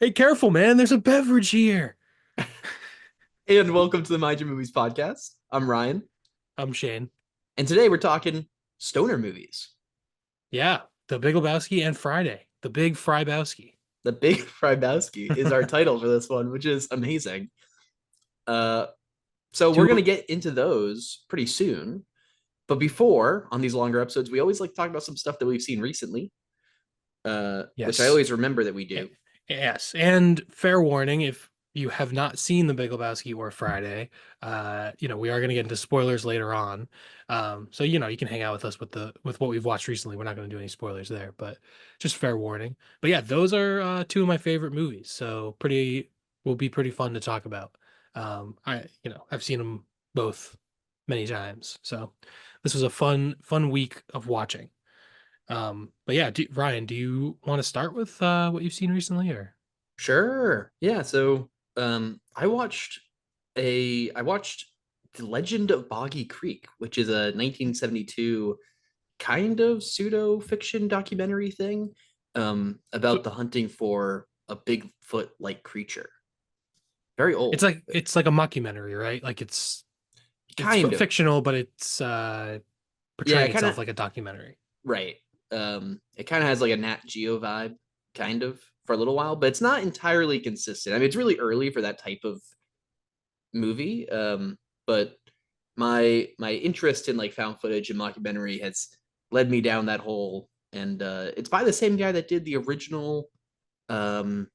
Hey, careful, man. There's a beverage here. And welcome to the Mind Your Movies podcast. I'm Ryan, I'm Shane. and today we're talking stoner movies. Yeah, the Big Lebowski and Friday. The Big Frybowski. The Big Frybowski is our title for this one, which is amazing. Uh, so we're gonna Two, get into those pretty soon. But before, on these longer episodes, we always like to talk about some stuff that we've seen recently, which I yes. always remember that we Y- do. Yes. And fair warning, if you have not seen the Big Lebowski or Friday, we are going to get into spoilers later on. So you can hang out with us with what we've watched recently. We're not going to do any spoilers there, but just fair warning. But yeah, those are two of my favorite movies. So pretty will be pretty fun to talk about. I've seen them both many times. So this was a fun week of watching. But yeah, Ryan, do you want to start with what you've seen recently, or? Sure, yeah. So I watched The Legend of Boggy Creek, which is a 1972 kind of pseudo fiction documentary thing So about the hunting for a Bigfoot like creature. Very it's old. like it's like a mockumentary, right? Like it's Kind of. fictional, but it's Yeah, portraying kind of itself like a documentary. right. It kind of has like a Nat Geo vibe, kind of, for a little while, but it's not entirely consistent. I mean, it's really early for that type of movie. But my interest in like found footage and mockumentary has led me down that hole. And it's by the same guy that did the original um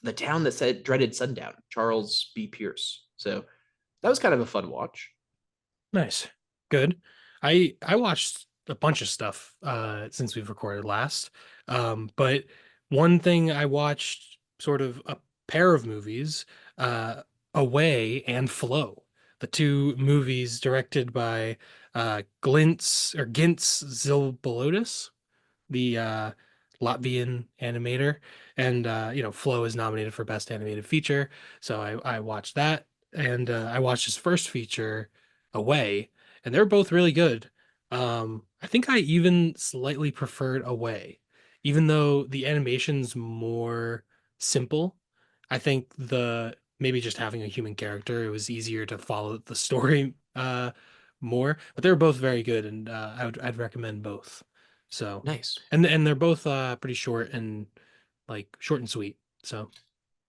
The Town That Said Dreaded Sundown, Charles B. Pierce. So that was kind of a fun watch. Nice, good. I watched a bunch of stuff since we've recorded last. But one thing I watched, sort of a pair of movies, uh, Away and Flow, the two movies directed by Gintz Zilbalodis, the Latvian animator, and Flow is nominated for Best Animated Feature. So I watched that, and I watched his first feature, Away, and they're both really good. I think I even slightly preferred Away, even though the animation's more simple. I think the maybe just having a human character, it was easier to follow the story more. But they're both very good, and I'd recommend both. So, Nice. and they're both pretty short and like short and sweet. So,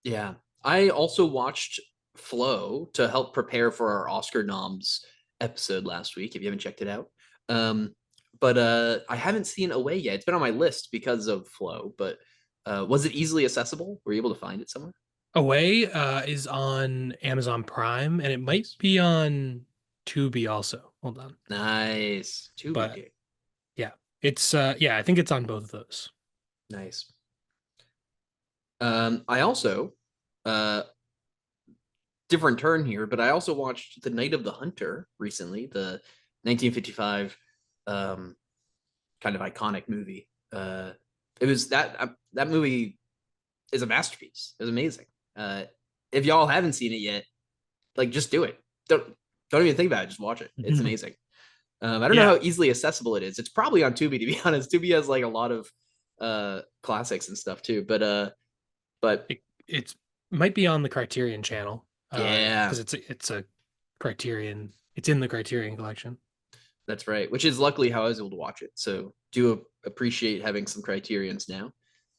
Yeah. I also watched Flow to help prepare for our Oscar noms episode last week, if you haven't checked it out. But I haven't seen Away yet. It's been on my list because of Flow, but was it easily accessible? Were you able to find it somewhere? Away is on Amazon Prime, and it might Nice. be on Tubi also. Hold on, Nice. but Tubi. yeah, it's yeah, I think it's on both of those. Nice. I also uh different turn here, but I also watched The Night of the Hunter recently, the 1955 um kind of iconic movie. It was that movie is a masterpiece. It was amazing. If y'all haven't seen it yet, like just do it. Don't even think about it. Just watch it. It's amazing. I don't know Yeah, how easily accessible it is. It's probably on Tubi to be honest. Tubi has like a lot of classics and stuff too. But it's might be on the Criterion channel yeah, because it's a Criterion. It's in the Criterion collection. that's right. Which is luckily how I was able to watch it. So do appreciate having some criterions now.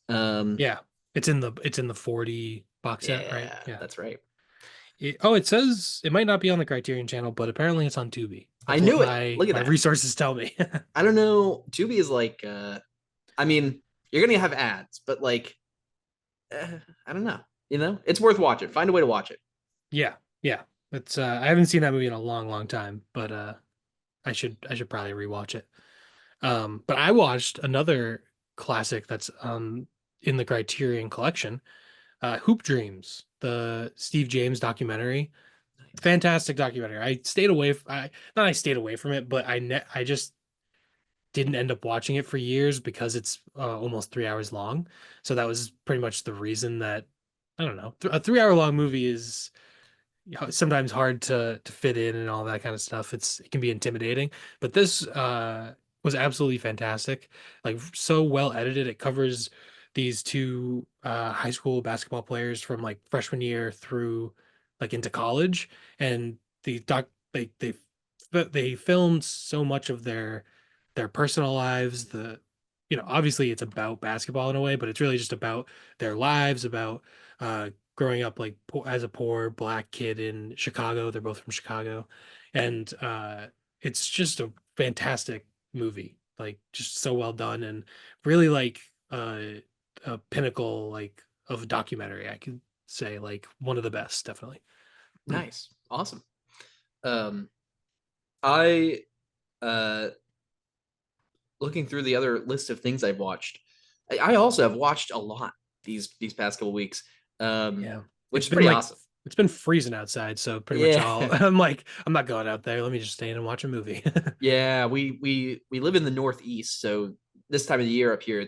Um, Yeah, it's in the 40 box set, right? yeah, Yeah. that's right. Oh, it says it might not be on the Criterion channel, but apparently it's on Tubi. I That's what knew it. my Look at my that. resources tell me. I don't know. Tubi is like, I mean, you're gonna have ads, but like, I don't know. It's worth watching. Find a way to watch it. Yeah, yeah. It's I haven't seen that movie in a long time, but I should probably rewatch it. But I watched another classic that's in the Criterion collection, Hoop Dreams, the Steve James documentary. Fantastic documentary. I stayed away. Not I stayed away from it, but I just didn't end up watching it for years because it's almost 3 hours long. So that was pretty much the reason that I don't know. A 3 hour long movie is sometimes hard to fit in and all that kind of stuff. It can be intimidating, but this was absolutely fantastic. Like so well edited. It covers these two high school basketball players from like freshman year through like into college, and the doc they filmed so much of their personal lives. The obviously it's about basketball in a way, but it's really just about their lives, about growing up like as a poor black kid in Chicago. They're both from Chicago, and it's just a fantastic movie, like just so well done and really like a pinnacle like of a documentary. I could say like one of the best, definitely. Nice. Awesome. Um, I uh looking through the other list of things I've watched, I also have watched a lot these past couple weeks, um, Yeah. which is pretty awesome. It's been freezing outside, so pretty much Yeah, all I'm like, I'm not going out there. Let me just stay in and watch a movie. yeah. We live in the Northeast, so this time of the year up here,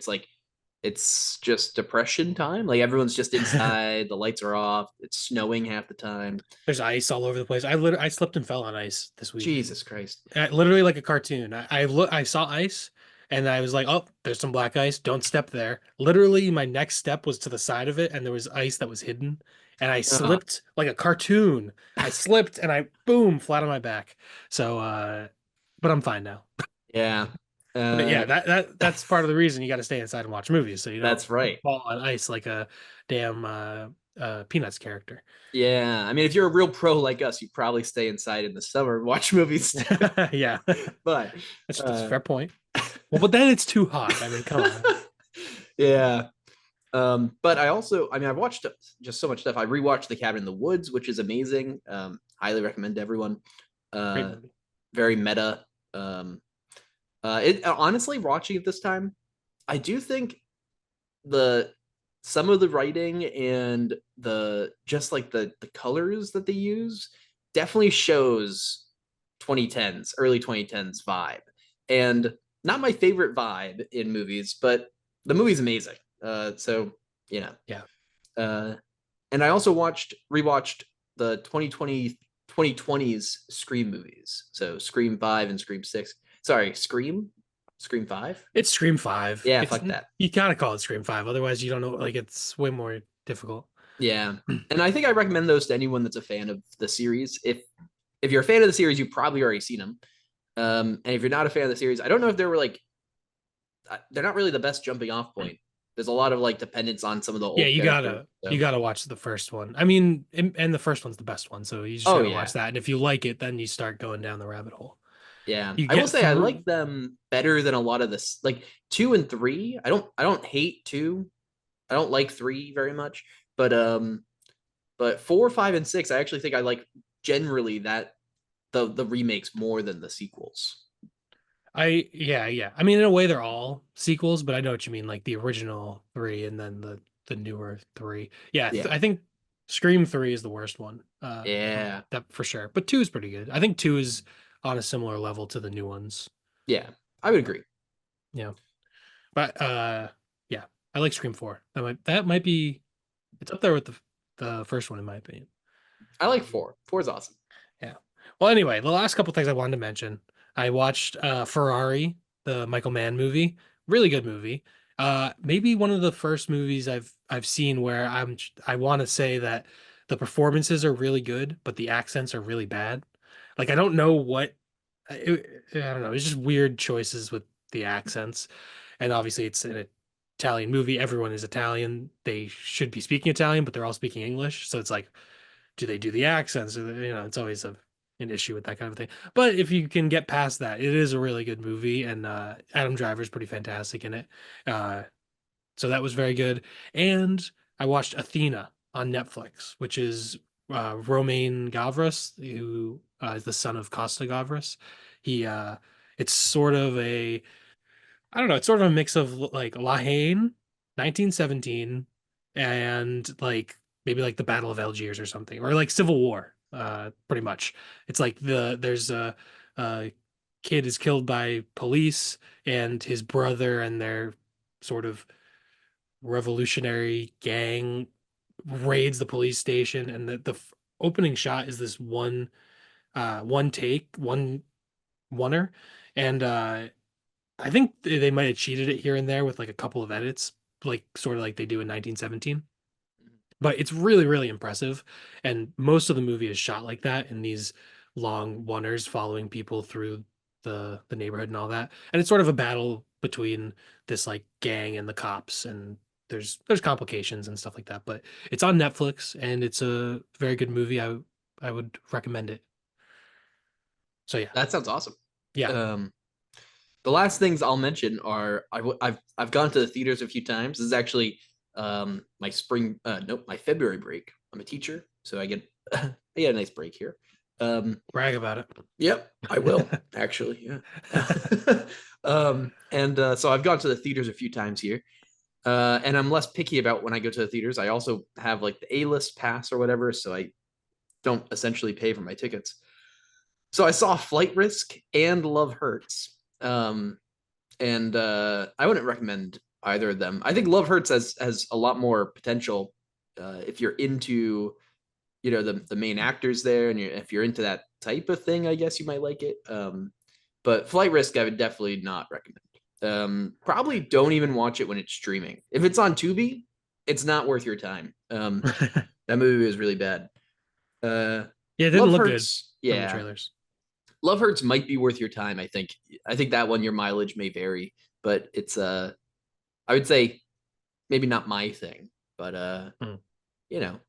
it's just depression time. Like everyone's just inside, the lights are off, it's snowing half the time. There's ice all over the place. I slipped and fell on ice this week. Jesus Christ. Literally like a cartoon. I saw ice and I was like, "Oh, there's some black ice. Don't step there." Literally, my next step was to the side of it, and there was ice that was hidden, and I Uh-huh. slipped like a cartoon. I slipped and I boom flat on my back. So, but I'm fine now. Yeah. But yeah, Uh, that's part of the reason you got to stay inside and watch movies, so you don't that's right. fall on ice like a damn Peanuts character. Yeah. I mean, if you're a real pro like us, you probably stay inside in the summer and watch movies too. Yeah, But that's a uh fair point. Well, but then it's too hot. I mean, come on. yeah. But I mean, I've watched just so much stuff. I rewatched The Cabin in the Woods, which is amazing. Highly recommend to everyone. Great Uh, movie. very meta. It honestly, watching it this time, I do think the some of the writing and the just like the colors that they use definitely shows 2010s, early 2010s vibe. And not my favorite vibe in movies, but the movie's amazing. So you know, Yeah. uh, and I also rewatched the 2020s Scream movies. So Scream 5 and Scream 6. Sorry, Scream 5? It's Scream 5. Yeah, It's fuck that. you gotta call it Scream 5, otherwise you don't know, like it's way more difficult. Yeah. And I think I recommend those to anyone that's a fan of the series. If you're a fan of the series, you've probably already seen them. And if you're not a fan of the series, I don't know if they were like they're not really the best jumping off point. There's a lot of like dependence on some of the Yeah, old characters. you So, gotta watch the first one. I mean, and the first one's the best one, so you just oh gotta watch yeah, that. And if you like it, then you start going down the rabbit hole. yeah. You I will get say I through. like them better than a lot of this. Like 2 and 3, I don't hate 2. I don't like 3 very much, but 4, 5, and 6, I actually think I like generally that the remakes more than the sequels. Yeah. I mean, in a way, they're all sequels, but I know what you mean, like the original three and then the newer three. Yeah, Yeah, I think Scream 3 is the worst one. yeah, That for sure. But 2 is pretty good. I think 2 is on a similar level to the new ones. yeah. I would agree. Yeah. But yeah, I like Scream 4. That might be it's up there with the first one in my opinion. I like 4. 4 is awesome. Yeah. Well, anyway, the last couple things I wanted to mention. I watched Ferrari, the Michael Mann movie. Really good movie. Maybe one of the first movies I've seen where I want to say that the performances are really good, but the accents are really bad. Like I don't know I don't know. It's just weird choices with the accents. And obviously it's an Italian movie. Everyone is Italian. They should be speaking Italian, but they're all speaking English. So it's like do they do the accents? It's always an issue with that kind of thing. But if you can get past that, it is a really good movie, and Adam Driver's pretty fantastic in it. Uh, so that was very good. And I watched Athena on Netflix, which is Romain Gavras, who is the son of Costa Gavras. He it's sort of a I don't know. It's sort of a mix of like La Haine, 1917, and like maybe like the Battle of Algiers or something, or like Civil War. Pretty much. It's like there's a kid is killed by police, and his brother and their sort of revolutionary gang raids the police station, and the opening shot is this one take, oneer, and I think they might have cheated it here and there with like a couple of edits, like sort of like they do in 1917. But it's really, really impressive. And most of the movie is shot like that in these long oneers following people through the neighborhood and all that. And it's sort of a battle between this like gang and the cops, and there's complications and stuff like that. But it's on Netflix and it's a very good movie. I would recommend it. So yeah. That sounds awesome. Yeah. Um, the last things I'll mention are I've gone to the theaters a few times. This is actually my spring nope, my February break. I'm a teacher, so I get a nice break here. Brag about Yep, I will it. actually. Yeah. And so I've gone to the theaters a few times here. And I'm less picky about when I go to the theaters. I also have like the A-list pass or whatever, so I don't essentially pay for my tickets. So I saw Flight Risk and Love Hurts. And I wouldn't recommend either of them. I think Love Hurts has a lot more potential if you're into the main actors there, and if you're into that type of thing, I guess you might like it. But Flight Risk, I would definitely not recommend. Probably don't even watch it when it's streaming. If it's on Tubi, it's not worth your time. That movie was really bad. Uh, Yeah, it didn't Love look good Hurts, from the yeah. trailers. Love Hurts might be worth your time. I think that one your mileage may vary, but it's I would say maybe not my thing, but Hmm. you know,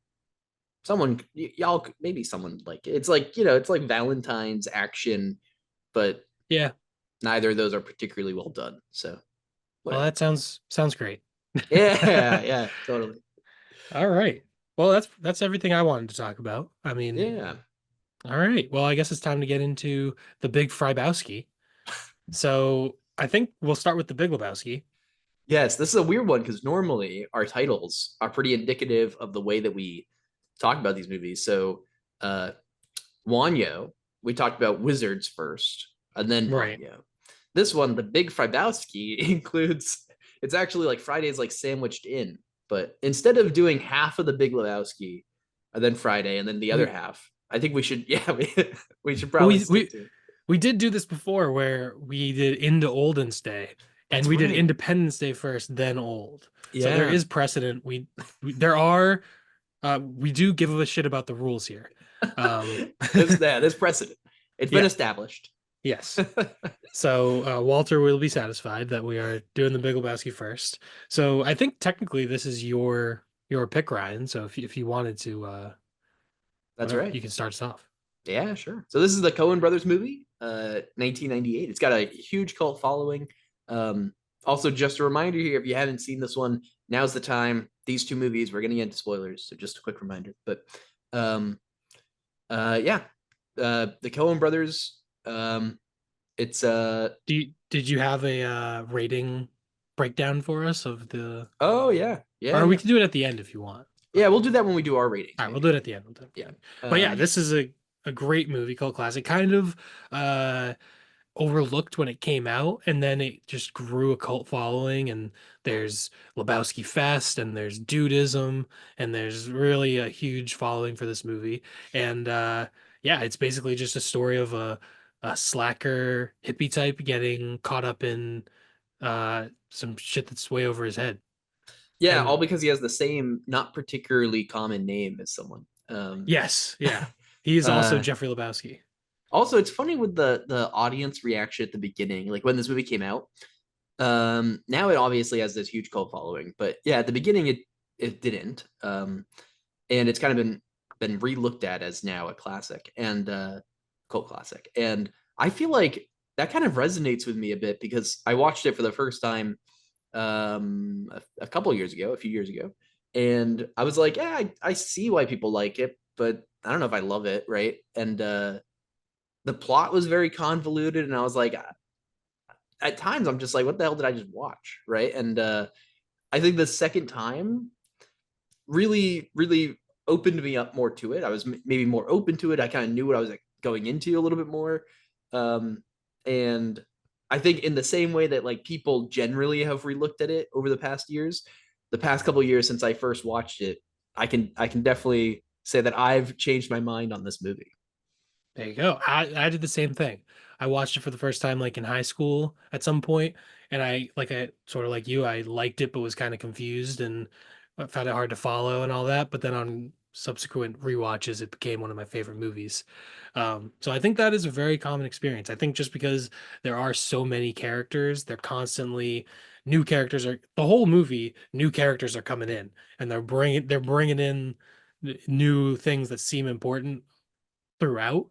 y'all maybe someone like it. It's like it's like Valentine's action, but Yeah. neither of those are particularly well done. So Well, whatever. that sounds great. Yeah, yeah, totally. All right. Well, that's everything I wanted to talk about. I mean, Yeah. all right. Well, I guess it's time to get into the Big Frybowski. So I think we'll start with the Big Lebowski. Yes, this is a weird one because normally our titles are pretty indicative of the way that we talk about these movies. So, uh, Wanyo, we talked about Wizards first, and then Right. Wanyo. This one, the Big Frybowski, includes it's actually like Friday's like sandwiched in, but instead of doing half of the Big Lebowski and then Friday and then the other We half, I think we should we should well, probably stick to it. we did do this before where we did Into Olden's Day and That's we did right. Independence Day first, then Old. So there Yeah. is precedent. There are we do give a shit about the rules here. Um There's precedent. It's been yeah, established. yes. So Walter will be satisfied that we are doing the Big Lebowski first. So I think technically this is your pick, Ryan. So if you wanted to, That's whatever, right. you can start us off. Yeah, sure. So this is the Coen Brothers movie, 1998. It's got a huge cult following. Also, just a reminder here, if you haven't seen this one, now's the time. These two movies, we're going to get into spoilers, so just a quick reminder. But um, yeah, the Coen Brothers. It's Did you have a rating breakdown for us of the, oh yeah, yeah, or we yeah, can do it at the end if you want. yeah. But We'll do that when we do our ratings, all right, we'll do maybe. it at the end. We'll do it at the Yeah. end. But yeah, Um, this is a great movie, cult classic. Kind of uh overlooked when it came out, and then it just grew a cult following. And there's Lebowski Fest, and there's Dudism, and there's really a huge following for this movie. And yeah, it's basically just a story of a slacker hippie type getting caught up in some shit that's way over his head. yeah, And all because he has the same, not particularly common name as someone. yes, yeah, he is also uh, Jeffrey Lebowski. Also, it's funny with the audience reaction at the beginning, like when this movie came out. Now it obviously has this huge cult following, but yeah, at the beginning it didn't. And it's kind of been re-looked at as now a classic and cult classic. And I feel like that kind of resonates with me a bit because I watched it for the first time a couple years ago, a few years ago, and I was like, yeah, I see why people like it, but I don't know if I love it, right? And the plot was very convoluted, and I was like, at times I'm just like, what the hell did I just watch, right? And I think the second time really opened me up more to it. I was maybe more open to it. I kind of knew what I was like, going into a little bit more, um, and I think in the same way that like people generally have relooked at it over the past years, the past couple of years since I first watched it, I can definitely say that I've changed my mind on this movie. There you go. I did the same thing. I watched it for the first time like in high school at some point, and I sort of like you, I liked it but was kind of confused and I found it hard to follow and all that. But then on subsequent rewatches, it became one of my favorite movies. So I think that is a very common experience. I think just because there are so many characters, they're constantly new characters are the whole movie, new characters are coming in and they're bringing in new things that seem important throughout.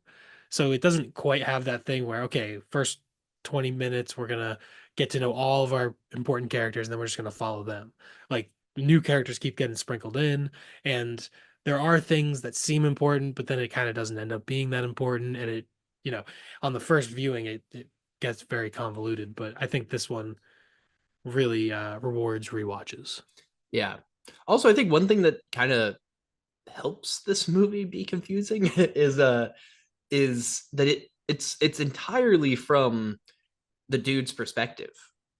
So it doesn't quite have that thing where, okay, first 20 minutes, we're gonna get to know all of our important characters, and then we're just gonna follow them. Like new characters keep getting sprinkled in, and there are things that seem important, but then it kind of doesn't end up being that important. And it, you know, on the first viewing, it gets very convoluted. But I think this one really rewards rewatches. Yeah. Also, I think one thing that kind of helps this movie be confusing is that it's entirely from the dude's perspective.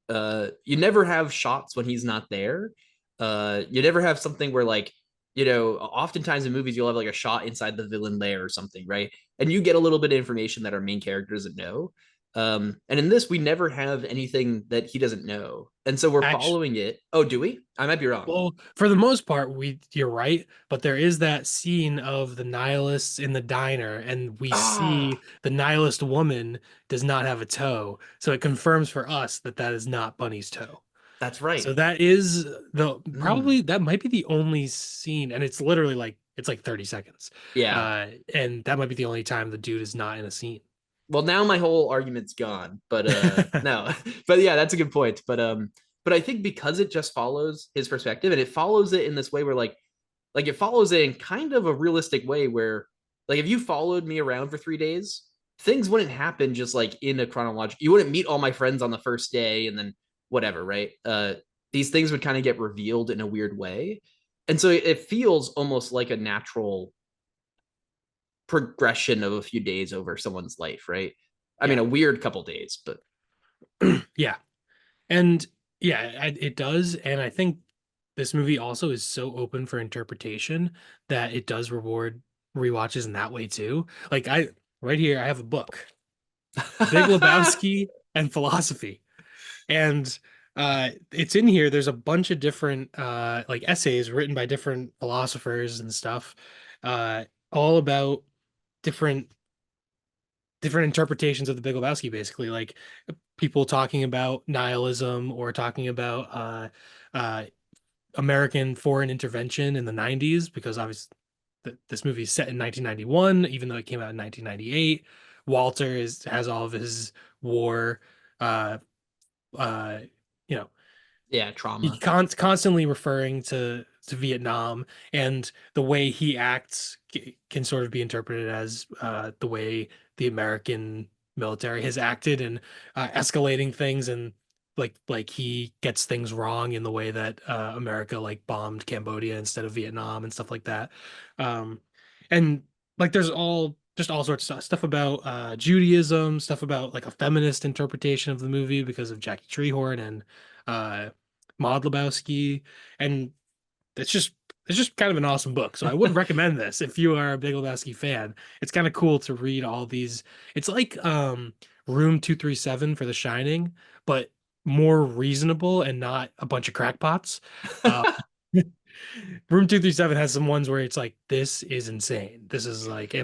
You never have shots when he's not there. You never have something where like, oftentimes in movies you'll have like a shot inside the villain lair or something, right? And you get a little bit of information that our main character doesn't know. And in this, we never have anything that he doesn't know, and so we're Actually, following it. Oh, do we? I might be wrong. well, for the most part, you're right, but there is that scene of the nihilists in the diner, and we see Ah, the nihilist woman does not have a toe, so it confirms for us that that is not Bunny's toe. that's So right. that is the Mm, probably that might be the only scene, and it's literally like it's like 30 seconds, yeah. and that might be the only time the dude is not in a scene. Well, now my whole argument's gone, but no. But yeah, that's a good point. But I think because it just follows his perspective and it follows it in this way where like it follows it in kind of a realistic way where like if you followed me around for 3 days, things wouldn't happen just like in a chronological. You wouldn't meet all my friends on the first day and then whatever, right? These things would kind of get revealed in a weird way. And so it feels almost like a natural progression of a few days over someone's life, right? I mean, Yeah. a weird couple days, but Yeah. And yeah, it does. And I think this movie also is so open for interpretation that it does reward rewatches in that way too. Like right here, I have a book, Big Lebowski and Philosophy. And it's in here. There's a bunch of different like essays written by different philosophers and stuff, all about different different interpretations of the Big Lebowski, basically, like people talking about nihilism or talking about uh, American foreign intervention in the 90s, because obviously this movie is set in 1991, even though it came out in 1998. Walter is has all of his war, uh, uh, you know, yeah, he trauma. constantly referring to Vietnam, and the way he acts can sort of be interpreted as the way the American military has acted and escalating things, and like he gets things wrong in the way that America like bombed Cambodia instead of Vietnam and stuff like that. Um, and like there's all sorts of stuff about Judaism, stuff about like a feminist interpretation of the movie because of Jackie Treehorn and uh Maud Lebowski, and it's just it's just kind of an awesome book. So I would recommend this if you are a Big Lebowski fan. It's kind of cool to read all these. It's like Room 237 for The Shining, but more reasonable and not a bunch of crackpots. Uh, Room 237 has some ones where it's like, this is insane. This is like,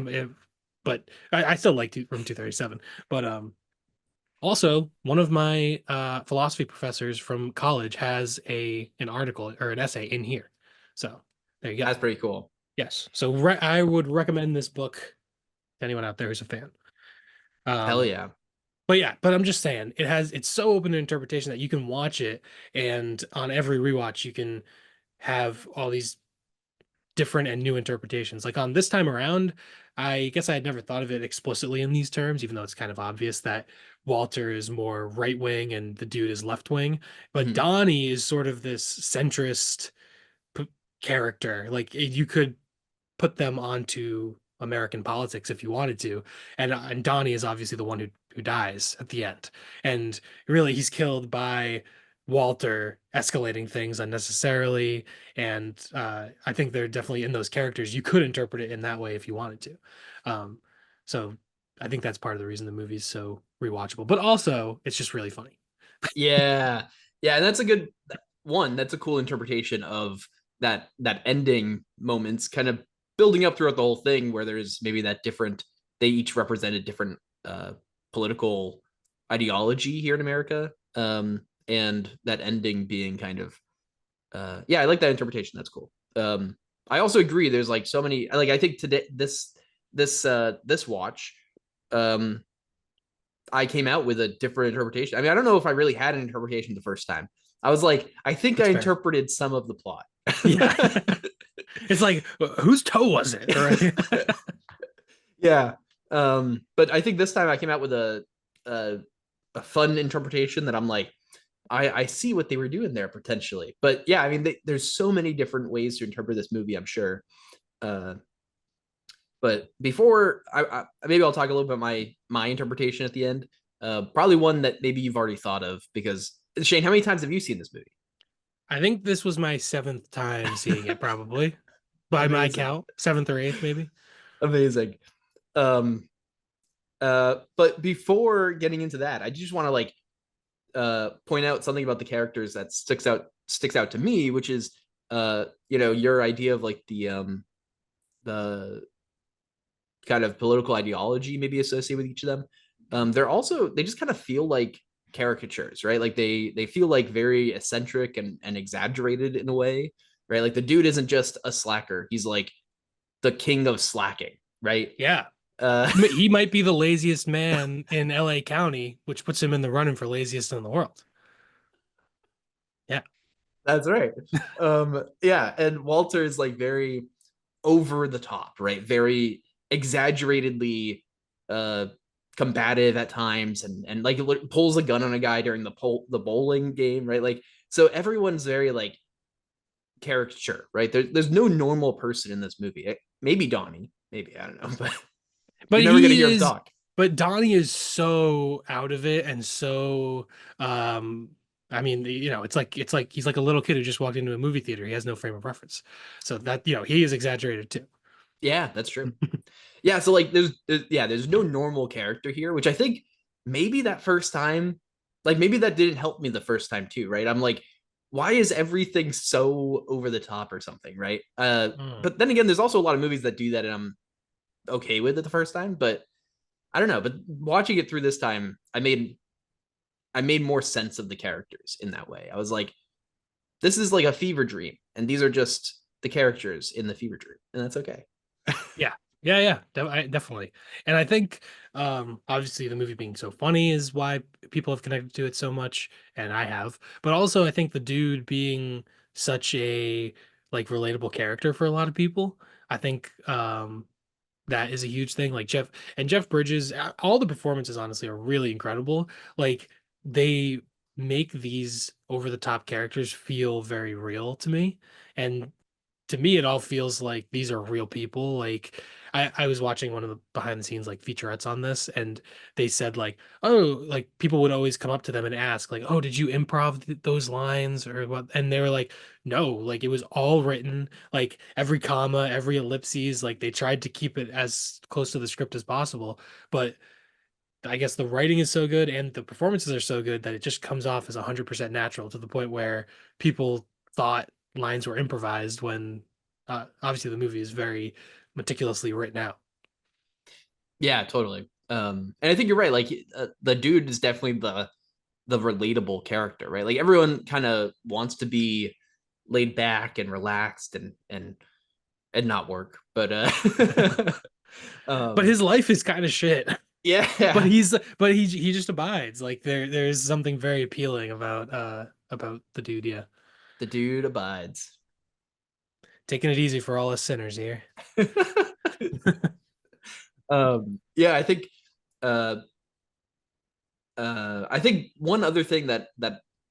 but I still like Room 237. But also, one of my philosophy professors from college has a an article or an essay in here. So there you go. That's pretty cool. Yes. So I would recommend this book to anyone out there who's a fan. Hell Um, yeah. but yeah, but I'm just saying it's so open to interpretation that you can watch it, and on every rewatch you can have all these different and new interpretations. Like on this time around, I guess I had never thought of it explicitly in these terms, even though it's kind of obvious that Walter is more right wing and the dude is left wing. But Mhm. Donnie is sort of this centrist p- character. Like you could put them onto American politics if you wanted to. And Donnie is obviously the one who dies at the end. And really he's killed by Walter escalating things unnecessarily. And I think they're definitely in those characters. You could interpret it in that way if you wanted to. So I think that's part of the reason the movie's so rewatchable. But also, it's just really funny. Yeah. Yeah, and that's a good one. That's a cool interpretation of that ending moments kind of building up throughout the whole thing where there's maybe that different they each represented different political ideology here in America. And that ending being kind of yeah, I like that interpretation. That's cool. I also agree there's like so many like I think today this watch um I came out with a different interpretation. I mean, I don't know if I really had an interpretation the first time. I was like, I think I That's fair. interpreted some of the plot. Yeah. It's like, whose toe was it? Right? Yeah. But I think this time I came out with a, a fun interpretation that I'm like, I see what they were doing there potentially. But yeah, I mean, there's so many different ways to interpret this movie, I'm sure. Uh, but before maybe I'll talk a little bit my interpretation at the end. Probably one that maybe you've already thought of because Shane, how many times have you seen this movie? I think this was my seventh time seeing it, probably by my Amazing, count, seventh or eighth, maybe. amazing. Um, but before getting into that, I just want to like point out something about the characters that sticks out to me, which is your idea of like the kind of political ideology maybe associated with each of them. They just kind of feel like caricatures, right? Like they feel like very eccentric and exaggerated in a way, right? Like the dude isn't just a slacker; he's like the king of slacking, right? Yeah. Uh, He might be the laziest man in LA County, which puts him in the running for laziest in the world. Yeah. that's right. Yeah, and Walter is like very over the top, right? Very exaggeratedly uh combative at times and like pulls a gun on a guy during the bowling game, right? Like so everyone's very like caricature, right? There's no normal person in this movie. Maybe Donnie, maybe I don't know, but But you're never gonna he hear him is, talk. but Donnie is so out of it and so, um, I mean, it's like he's like a little kid who just walked into a movie theater. He has no frame of reference. So that, he is exaggerated too. Yeah, that's true. Yeah, so like there's no normal character here, which I think maybe that first time, like maybe that didn't help me the first time too, right? I'm like, why is everything so over the top or something, right? Mm. But then again, there's also a lot of movies that do that, and I'm okay with it the first time. But I don't know. But watching it through this time, I made more sense of the characters in that way. I was like, this is like a fever dream, and these are just the characters in the fever dream, and that's okay. Yeah. Yeah, yeah, definitely. And I think obviously the movie being so funny is why people have connected to it so much, and I have. But also I think the dude being such a like relatable character for a lot of people, I think that is a huge thing. Like Jeff Bridges, all the performances honestly are really incredible. Like they make these over the top characters feel very real to me. And to me, it all feels like these are real people. Like I was watching one of the behind the scenes like featurettes on this, and they said like, oh, like people would always come up to them and ask like, oh, did you improv those lines or what? And they were like, no, like it was all written, like every comma, every ellipses, like they tried to keep it as close to the script as possible. But I guess the writing is so good and the performances are so good that it just comes off as 100% natural to the point where people thought lines were improvised when obviously the movie is very meticulously written out. Yeah, totally. And I think you're right. Like the dude is definitely the relatable character, right? Like everyone kind of wants to be laid back and relaxed and not work, but But um, his life is kind of shit. But yeah, he just abides. Like there's something very appealing about the dude, yeah. the dude abides. Taking it easy for all us sinners here. Yeah, uh, I think one other thing that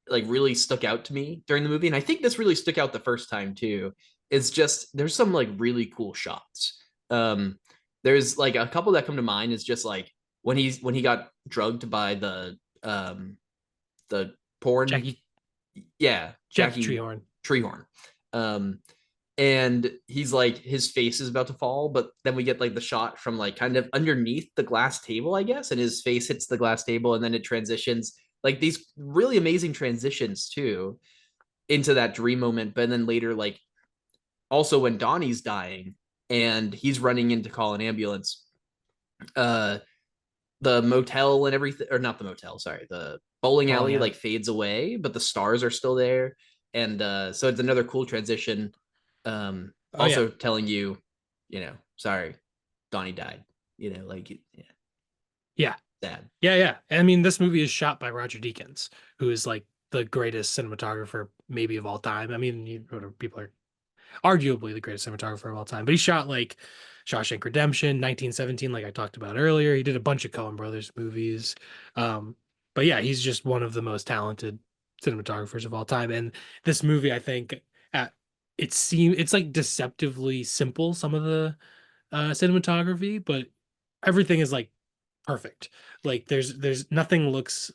like really stuck out to me during the movie, and I think this really stuck out the first time too, is just there's some like really cool shots. Um, there's like a couple that come to mind is just like when he got drugged by the porn, Jackie yeah, Jackie Jackie Treehorn. Treehorn. Um, and he's like his face is about to fall, but then we get like the shot from like kind of underneath the glass table, I guess, and his face hits the glass table, and then it transitions like these really amazing transitions too into that dream moment. But then later, like also when Donnie's dying and he's running in to call an ambulance, uh the motel and everything, or not the motel, sorry, the bowling Bowling alley alley. like fades away, but the stars are still there. And so it's another cool transition. Oh yeah. Also telling you, sorry, Donnie died. Like, yeah, Yeah. sad. Yeah, yeah. I mean, this movie is shot by Roger Deakins, who is like the greatest cinematographer maybe of all time. I mean, people are arguably the greatest cinematographer of all time. But he shot like Shawshank Redemption, 1917, like I talked about earlier. He did a bunch of Coen Brothers movies. Um, but yeah, he's just one of the most talented cinematographers of all time. And this movie, I think, uh, it's like deceptively simple, some of the cinematography, but everything is like perfect. Like there's nothing looks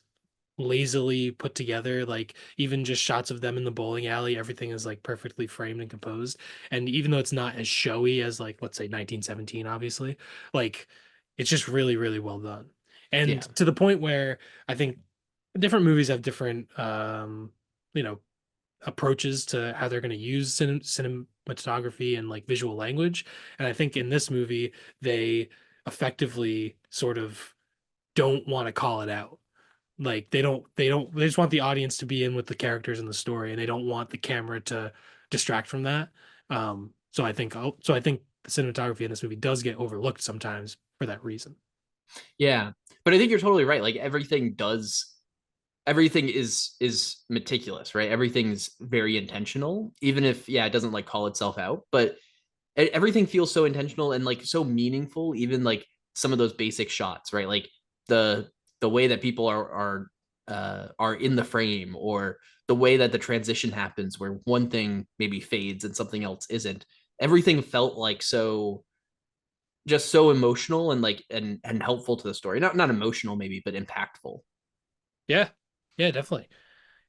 lazily put together. Like even just shots of them in the bowling alley, everything is like perfectly framed and composed. And even though it's not as showy as like let's say 1917, obviously, like it's just really, really well done. And Yeah. to the point where I think different movies have different you know, approaches to how they're going to use cinematography and like visual language. And I think in this movie, they effectively sort of don't want to call it out. Like they just want the audience to be in with the characters in the story, and they don't want the camera to distract from that. So I think the cinematography in this movie does get overlooked sometimes for that reason. Yeah. But I think you're totally right. Like everything is meticulous, right? Everything's very intentional, even if, yeah, it doesn't like call itself out, but everything feels so intentional and like so meaningful. Even like some of those basic shots, right? Like the the way that people are in the frame, or the way that the transition happens where one thing maybe fades and something else isn't. Everything felt like so, just so emotional and like and helpful to the story. Not emotional maybe, but impactful. Yeah, yeah, definitely.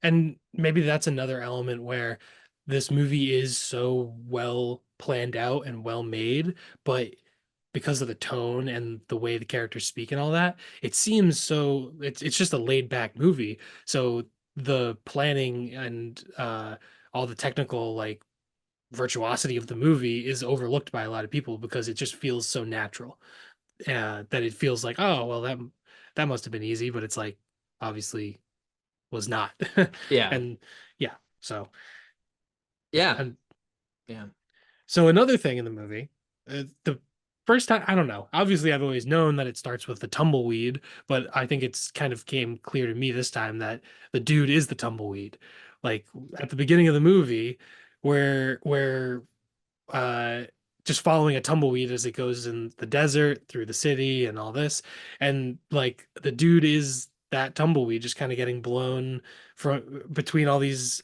And maybe that's another element where this movie is so well planned out and well made, but because of the tone and the way the characters speak and all that, it seems so it's just a laid back movie. So the planning and all the technical like virtuosity of the movie is overlooked by a lot of people because it just feels so natural. That it feels like, oh, well that must have been easy, but it's like obviously was not. Yeah. And yeah, so Yeah. and Yeah. so another thing in the movie, the first time, I don't know. Obviously, I've always known that it starts with the tumbleweed, but I think it's kind of came clear to me this time that the dude is the tumbleweed. Like at the beginning of the movie, where uh just following a tumbleweed as it goes in the desert through the city and all this, and like the dude is that tumbleweed just kind of getting blown from between all these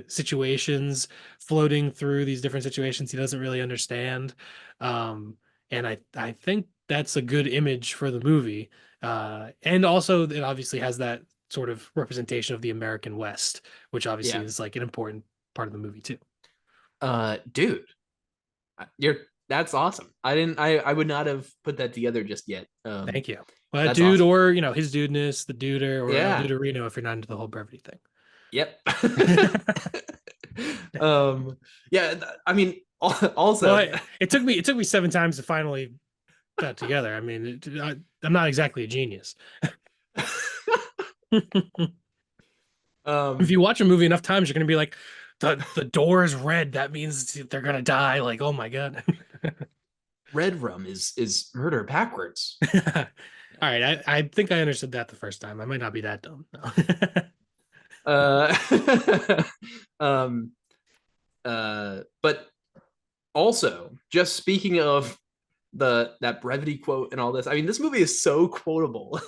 situations, floating through these different situations he doesn't really understand. And I think that's a good image for the movie. And also it obviously has that sort of representation of the American West, which obviously Yeah. is like an important part of the movie too. Dude, you're that's awesome. I would not have put that together just yet. Thank you. Well, That's dude, awesome. or his dudeness, the duder, or El Yeah. Duderino if you're not into the whole brevity thing. Yep. Yeah, I mean, Well, also, it took me 7 times to finally put that together. I mean, I'm not exactly a genius. If um you watch a movie enough times, you're gonna be like, the door is red. That means they're gonna die. Like, oh my God. red rum is murder backwards. All right, I think I understood that the first time. I might not be that dumb. No. Uh um but also, just speaking of the that brevity quote and all this, I mean, this movie is so quotable.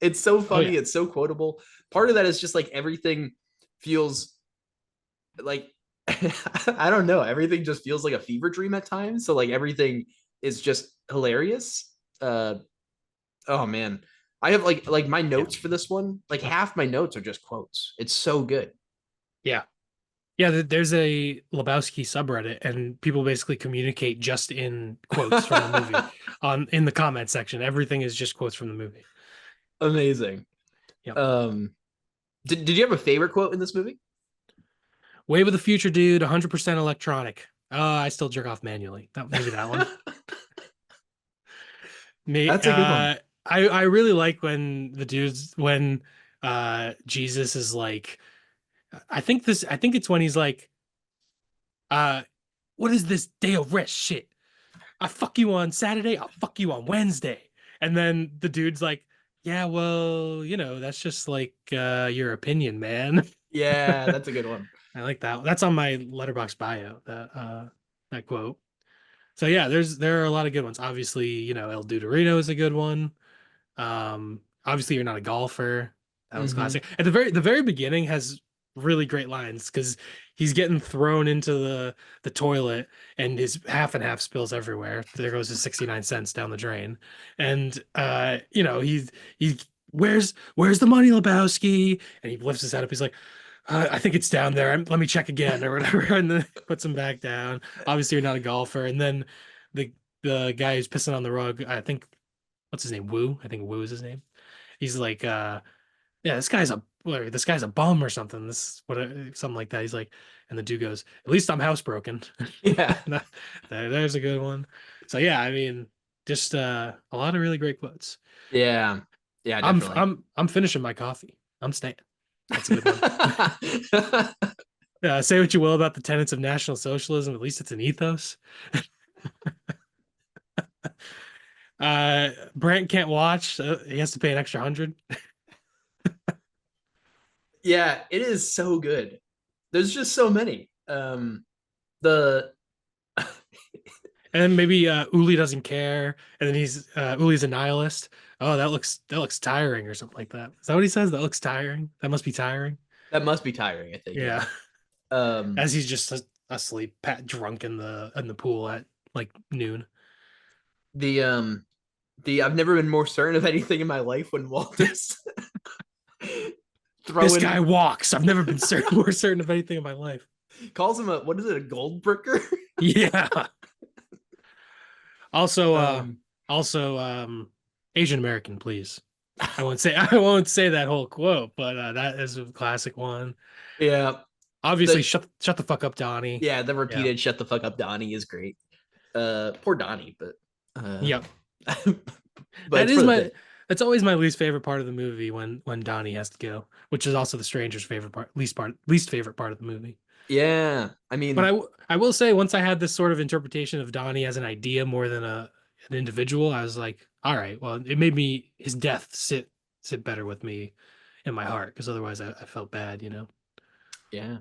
It's so Oh funny, yeah, it's so quotable. Part of that is just like everything feels like I don't know, everything just feels like a fever dream at times. So like everything is just hilarious. Oh man. I have like my yeah, notes for this one, like half my notes are just quotes. It's so good. yeah. Yeah, there's a Lebowski subreddit, and people basically communicate just in quotes from the movie on in the comment section. Everything is just quotes from the movie. Amazing. Yep. Um, did you have a favorite quote in this movie? Way with the future, dude. 100% electronic. I still jerk off manually. Maybe that one. Me, That's a good one. I really like when Jesus is like, I think it's when he's like, uh what is this day of rest shit? I fuck you on Saturday, I'll fuck you on Wednesday. And then the dude's like, yeah, well, that's just like your opinion, man. Yeah, that's a good one. I like that. That's on my letterbox bio, that quote. So yeah, there are a lot of good ones. Obviously, El Duderino is a good one. Obviously, you're not a golfer. That was Hmm. classic. At the very beginning has really great lines because he's getting thrown into the toilet and his half and half spills everywhere. There goes his 69 cents down the drain. And he where's the money, Lebowski? And he lifts his head up. He's like, I think it's down there. Let me check again or whatever. And then puts him back down. Obviously, you're not a golfer. And then the the guy who's pissing on the rug, I think, what's his name? Wu. I think Wu is his name. He's like, yeah, this guy's a bum or something. Something like that. He's like, and the dude goes, at least I'm housebroken. Yeah, There's a good one. So yeah, I mean, just a lot of really great quotes. yeah, yeah, definitely. I'm finishing my coffee. I'm staying. That's a good one. Say what you will about the tenets of National Socialism, at least it's an ethos. Brent can't watch. He has to pay an extra 100. Yeah, it is so good. There's just so many. The And then maybe Uli doesn't care, and then Uli's a nihilist. Oh, that looks tiring or something like that. Is that what he says? That looks tiring. That must be tiring. that must be tiring, I think, yeah. Yeah, Um, as he's just asleep, drunk in the pool at like noon. the the I've never been more certain of anything in my life when Walter's This guy throwing walks. I've never been more certain of anything in my life. calls him a what is it, a gold bricker? Yeah. Also, um Asian American, please. I won't say that whole quote, but that is a classic one. yeah. Obviously, The shut the fuck up, Donnie. yeah, the Yeah. repeated shut the fuck up Donnie is great. Poor Donnie, but Yep. but That it's for is the my bit. that's always my least favorite part of the movie when Donnie has to go, which is also the stranger's least favorite part of the movie. Yeah. I But mean, I will say once I had this sort of interpretation of Donnie as an idea more than an individual, I was like, all right, well, it made me his death sit better with me in my heart because otherwise I felt bad. yeah.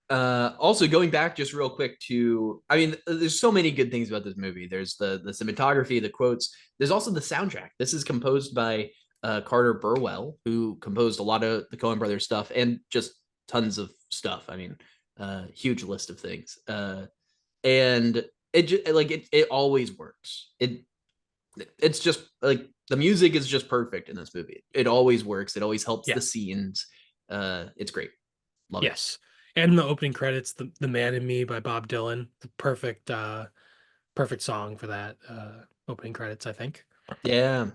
Also going back just real quick to, I mean, there's so many good things about this movie. There's the cinematography, the quotes. There's also the soundtrack. This is composed by Carter Burwell, who composed a lot of the Coen Brothers stuff and just tons of stuff. I mean, huge list of things. And it just like it always works. It's just like the music is just perfect in this movie. It always works. It always helps Yeah. the scenes. It's great. Love it. Yes. And the opening credits, the Man in Me by Bob Dylan, the perfect song for that opening credits, I think. Yeah.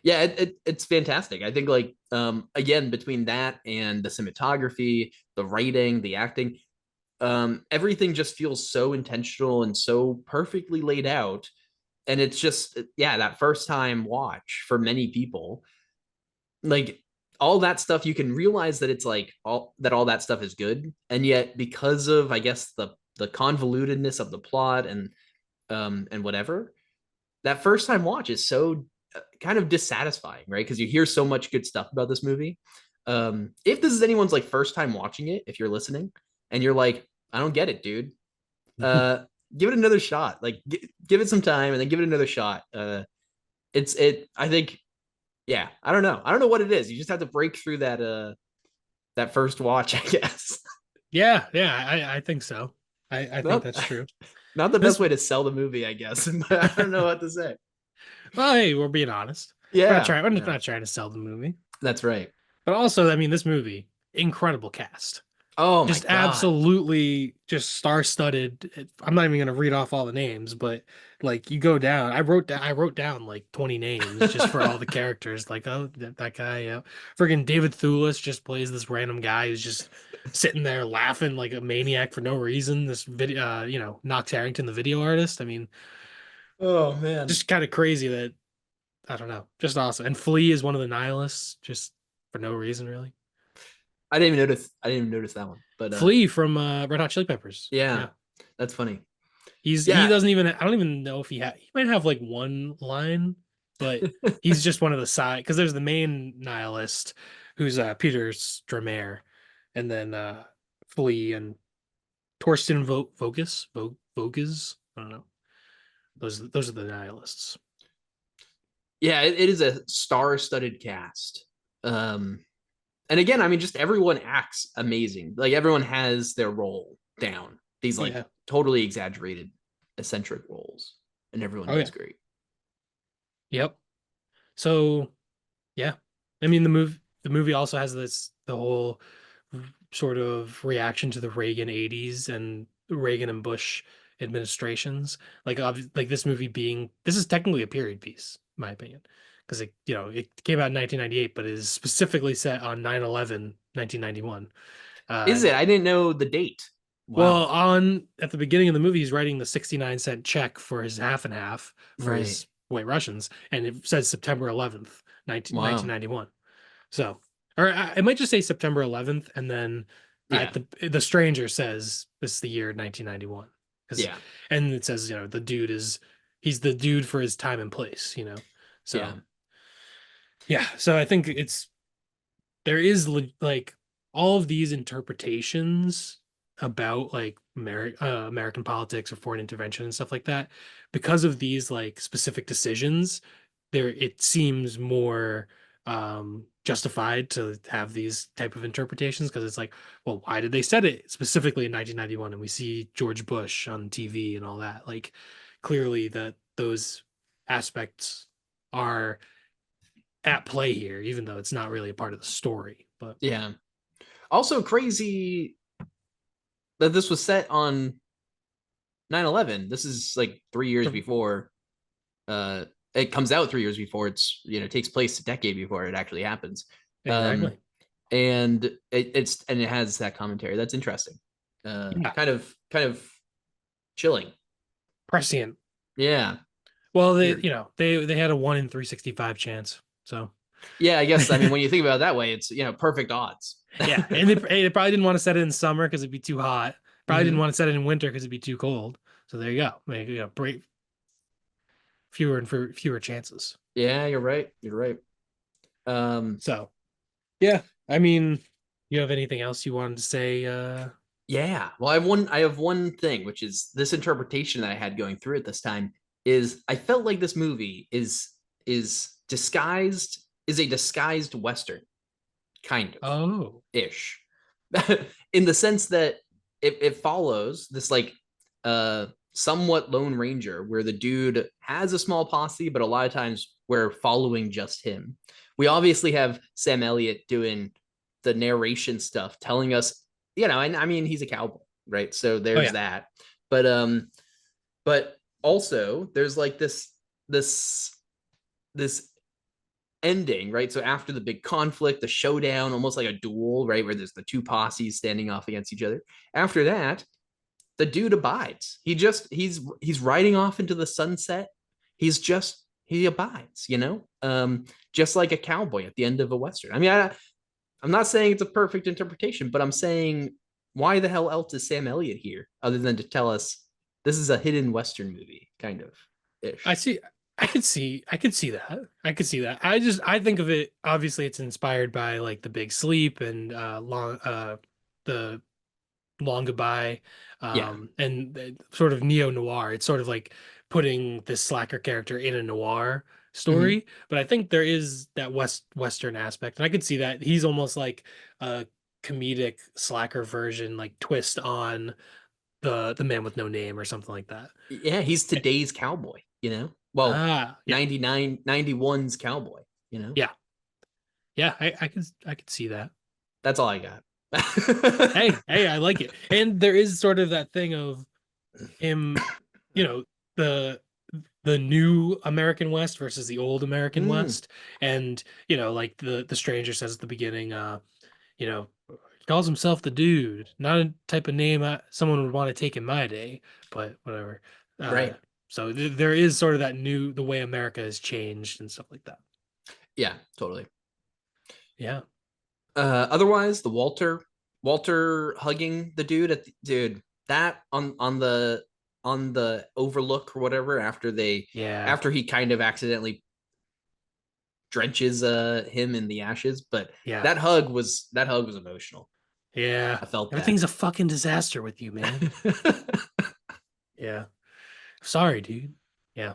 Yeah, it's fantastic. I think like again between that and the cinematography, the writing, the acting, everything just feels so intentional and so perfectly laid out. And it's just yeah, that first time watch for many people, like all that stuff you can realize that it's like all that stuff is good, and yet because of I guess the convolutedness of the plot and whatever, that first time watch is so kind of dissatisfying, right? Because you hear so much good stuff about this movie. If this is anyone's like first time watching it, if you're listening and you're like, I don't get it, dude, give it another shot. Like, give it some time and then give it another shot. I think, yeah, I don't know what it is. You just have to break through that first watch, I guess. Yeah, yeah, I think so. I think not that's true. not the best This way to sell the movie, I guess. But I don't know what to say. Well, hey, we're being honest. Yeah, We're yeah, not trying to sell the movie. that's right. But also, I mean, this movie, incredible cast. Oh my Just God. absolutely just star-studded. I'm not even gonna read off all the names, but like you go down, I wrote down like 20 names just for all the characters. Like, oh, that guy, yeah. Friggin' David Thewlis just plays this random guy who's just sitting there laughing like a maniac for no reason. This video, Knox Harrington, the video artist. I mean, Oh man. just kind of crazy that I don't know, just awesome. And Flea is one of the nihilists, just for no reason really. I didn't even notice that one. But Flea from Red Hot Chili Peppers. yeah, Yeah. that's funny. He Yeah. doesn't even I don't even know if he might have like one line, but he's just one of the side because there's the main nihilist who's Peter Stramer, and then Flea and Torsten Voges. I don't know. Those are the nihilists. Yeah, it is a star-studded cast. And again, I mean, just everyone acts amazing. Like everyone has their role down. These like Yeah. totally exaggerated, eccentric roles, and everyone Oh does yeah. great. Yep. So yeah. I mean the movie also has the whole sort of reaction to the Reagan 80s and Reagan and Bush administrations. Like this is technically a period piece, in my opinion. Because it came out in 1998, but it is specifically set on 9/11, 1991. Is Uh it? I didn't know the date. well, Wow. on at the beginning of the movie, he's writing the 69-cent check for his half and half for Right. his White Russians, and it says September 11th, Wow. 1991. So, or it might just say September 11th, and then at Yeah. the stranger says this is the year 1991, because Yeah. and it says he's the dude for his time and place, Yeah. So yeah, so I think there is like all of these interpretations about like American politics or foreign intervention and stuff like that because of these like specific decisions there it seems more justified to have these type of interpretations because it's like well why did they set it specifically in 1991 and we see George Bush on TV and all that like clearly that those aspects are at play here, even though it's not really a part of the story. But Yeah. Also crazy that this was set on 9/11. This is like 3 years before uh it comes out 3 years before it's it takes place a decade before it actually happens. Um exactly. and it has that commentary. That's interesting. Yeah. Kind of chilling. Prescient. Yeah. Well, Weird. they had a 1 in 365 chance. So Yeah, I guess I mean when you think about it that way, it's perfect odds. yeah, and they probably didn't want to set it in summer because it'd be too hot. Probably didn't Hmm. want to set it in winter because it'd be too cold. So there you go. Maybe fewer and fewer chances. Yeah, you're right. You're right. Um So yeah, I mean, you have anything else you wanted to say? Yeah. Well, I have one thing, which is this interpretation that I had going through it this time is I felt like this movie is a disguised Western, kind of Oh, ish. In the sense that it follows this like somewhat lone ranger where the dude has a small posse, but a lot of times we're following just him. We obviously have Sam Elliott doing the narration stuff, telling us, and I mean he's a cowboy, right? So oh there's yeah, that. But also there's like this this ending, right? So after the big conflict, the showdown, almost like a duel, right? Where there's the two posses standing off against each other. After that, the dude abides. He's riding off into the sunset. He abides, just like a cowboy at the end of a western. I mean, I'm not saying it's a perfect interpretation, but I'm saying why the hell else is Sam Elliott here other than to tell us this is a hidden western movie, kind of I ish. see. I could see that. I could see that. I think of it. Obviously, it's inspired by like The Big Sleep and the Long Goodbye, Yeah. and sort of neo noir. It's sort of like putting this slacker character in a noir Mm-hmm. story. But I think there is that western aspect, and I could see that he's almost like a comedic slacker version, like twist on the Man with No Name or something like that. Yeah, he's today's cowboy, Well, Yeah, 91's cowboy. yeah, yeah. I could see that. That's all I got. Hey, I like it. And there is sort of that thing of him, you know, the the new American West versus the old American Mm, West. And, like the stranger says at the beginning, he calls himself the dude, not a type of name someone would want to take in my day, but whatever. Uh, right. so there is sort of that the way America has changed and stuff like that. Yeah, totally. Yeah. Otherwise, the Walter hugging the dude at the, dude that on the overlook or whatever Yeah. after he kind of accidentally drenches him in the ashes, but Yeah. that hug was emotional. Yeah. I felt that. Everything's a fucking disaster with you, man. Yeah. Sorry, dude. Yeah.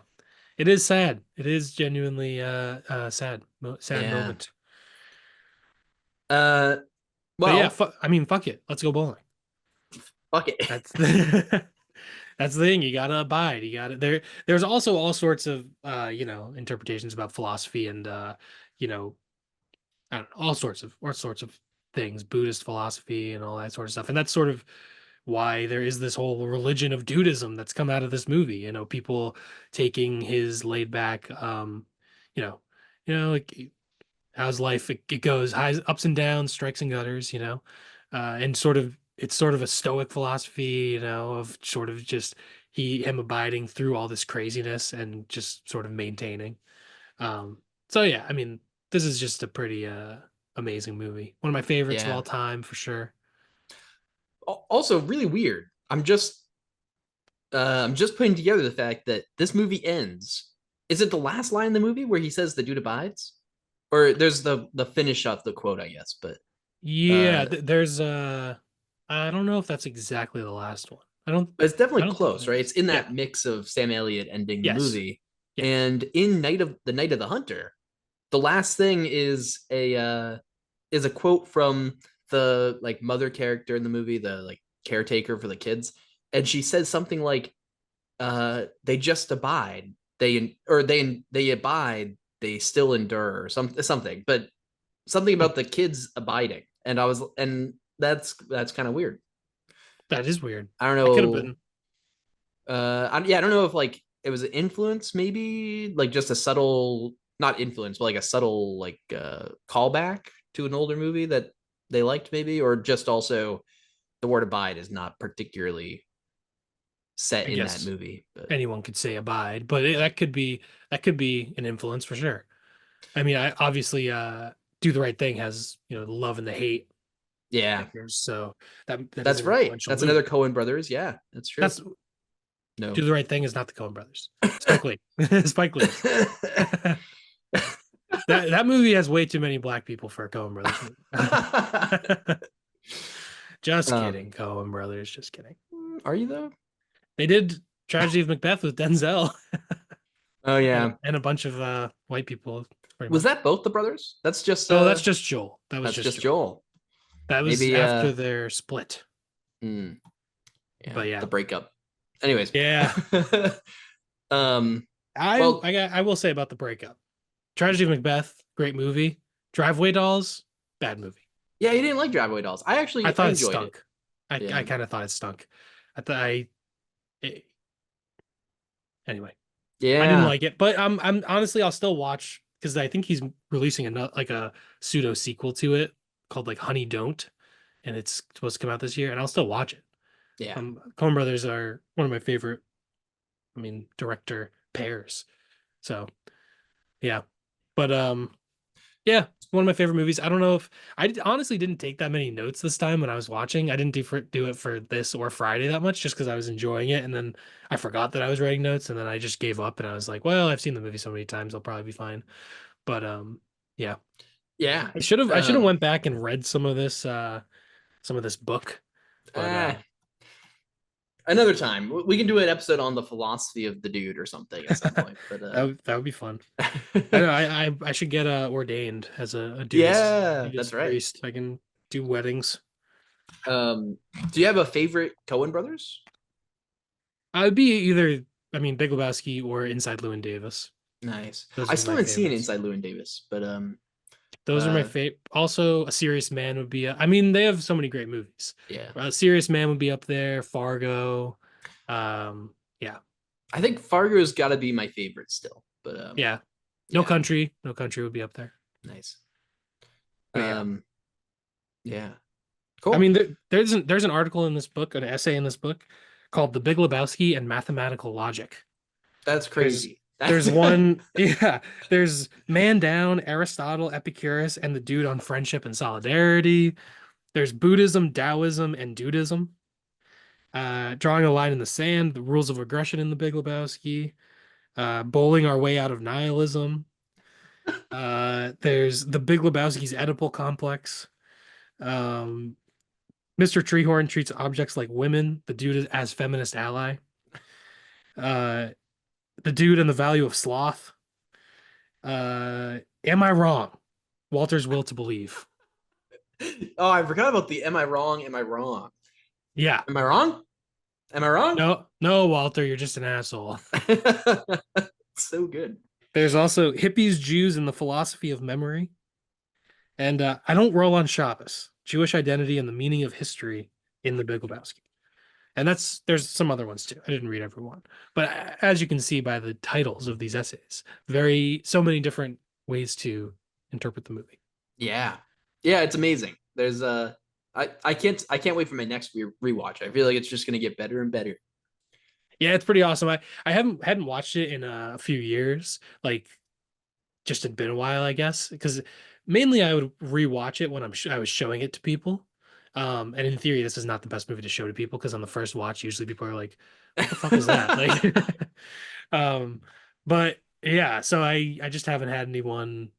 It is sad. It is genuinely sad. Sad Yeah. moment. Uh But yeah, well, I mean, fuck it. Let's go bowling. fuck it. That's the that's the thing. You gotta abide. There's also all sorts of interpretations about philosophy and you know, I don't know, all sorts of things, Buddhist philosophy and all that sort of stuff. And that's sort of why there is this whole religion of Dudism that's come out of this movie. People taking his laid back you know, like how's life? It goes highs, ups and downs, strikes and gutters, and sort of it's sort of a stoic philosophy, of sort of just him abiding through all this craziness and just sort of maintaining. So yeah, I mean, this is just a pretty amazing movie. One of my favorites of Yeah. all time for sure. Also really weird. I'm just putting together the fact that this movie ends. Is it the last line in the movie where he says the dude abides? Or there's the finish of the quote, I guess, but Yeah, uh there's I don't know if that's exactly the last one. I don't but it's I definitely don't think close, it right? It's is. in Yeah. that mix of Sam Elliott ending the Yes. movie. Yes. And in Night of the Hunter, the last thing is a quote from the like mother character in the movie, the like caretaker for the kids. And she says something like, they just abide. They abide, they still endure, or something, but something Hmm. about the kids abiding. And that's kind of weird. That is weird. I don't It could have know. been. Yeah, I don't know if like it was an influence, maybe like just a subtle, not influence, but like a subtle like callback to an older movie that they liked, maybe, or just also the word abide is not particularly set I in that guess movie. But anyone could say abide, but that could be an influence for sure. I mean, I obviously do the right thing has the love and the hate yeah, characters, so that is that's an right. influential That's another movie. Cohen brothers. Yeah, that's true. That's No. Do the right thing is not the Coen Brothers. Spike Lee, Spike Lee. That movie has way too many black people for a Coen Brothers movie. Just um, kidding, Coen Brothers. Just kidding. are you though? They did Tragedy of Macbeth with Denzel Oh yeah. and a bunch of white people, pretty Was much. that both the brothers? No, that's just Joel. That was That's just just Joel. Joel. That was Maybe after their split. hmm, yeah, But the yeah, breakup. Anyways. yeah. um I well, I got I will say about the breakup. Tragedy of Macbeth, great movie. Driveway Dolls, bad movie. yeah, you didn't like Driveway Dolls. I I thought it enjoyed it. stunk. I Yeah. kind of thought it stunk. I thought I it, anyway. I didn't Yeah. like it, but I'm honestly I'll still watch because I think he's releasing another like a pseudo sequel to it called like Honey Don't, and it's supposed to come out this year, and I'll still watch it. Yeah. Coen Brothers are one of my favorite, I mean, director pairs. So yeah, but yeah, one of my favorite movies. I don't know if honestly didn't take that many notes this time when I was watching. I didn't do it for this or Friday that much just because I was enjoying it. And then I forgot that I was writing notes and then I just gave up and I was like, well, I've seen the movie so many times, I'll probably be fine. But yeah. Yeah. I should have Um went back and read some of this book. But eh, another time. We can do an episode on the philosophy of the dude or something at some point. But that would be fun. I know I should get ordained as a yeah, that's Buddhist right. priest. I can do weddings. Um do you have a favorite Cohen brothers? I would be either, I mean, Big Lebowski or Inside Llewyn Davis. Nice. Those I would be still my haven't seen favorites. Inside Llewyn Davis, but Those are my Uh, favorite. Also, A Serious Man would be. I mean, they have so many great movies. yeah, A Serious Man would be up there. Fargo. Yeah, I think Fargo's got to be my favorite still. But yeah. No yeah, Country. No Country would be up there. nice. But yeah, Um, yeah, I cool. mean, there's an article in this book, an essay in this book called "The Big Lebowski and Mathematical Logic." That's There's crazy. there's one, yeah. There's Man Down, Aristotle, Epicurus, and the Dude on Friendship and Solidarity. There's Buddhism, Taoism, and Dudism. Drawing a line in the sand, the rules of aggression in the Big Lebowski, bowling our way out of nihilism. There's the Big Lebowski's Oedipal complex. Um, Mr. Treehorn treats objects like women. The dude is as feminist ally. Uh, the dude and the value of sloth. Am I wrong? Walter's will to believe. Oh, I forgot about the am I wrong? Am I wrong? Yeah. Am I wrong? Am I wrong? No, no, Walter, you're just an asshole. So good. There's also hippies, Jews, and the philosophy of memory. And I don't roll on Shabbos, Jewish identity and the meaning of history in the Big Lebowski. And there's some other ones too. I didn't read every one, but as you can see by the titles of these essays, so many different ways to interpret the movie. Yeah. Yeah, it's amazing. There's I can't wait for my next rewatch. I feel like it's just gonna get better and better. Yeah, it's pretty awesome. I hadn't watched it in a few years, like just had been a while, I guess, because mainly I would rewatch it when I was showing it to people. And in theory, this is not the best movie to show to people because on the first watch, usually people are like, "What the fuck is that?" Like, um, but yeah, so I just haven't had anyone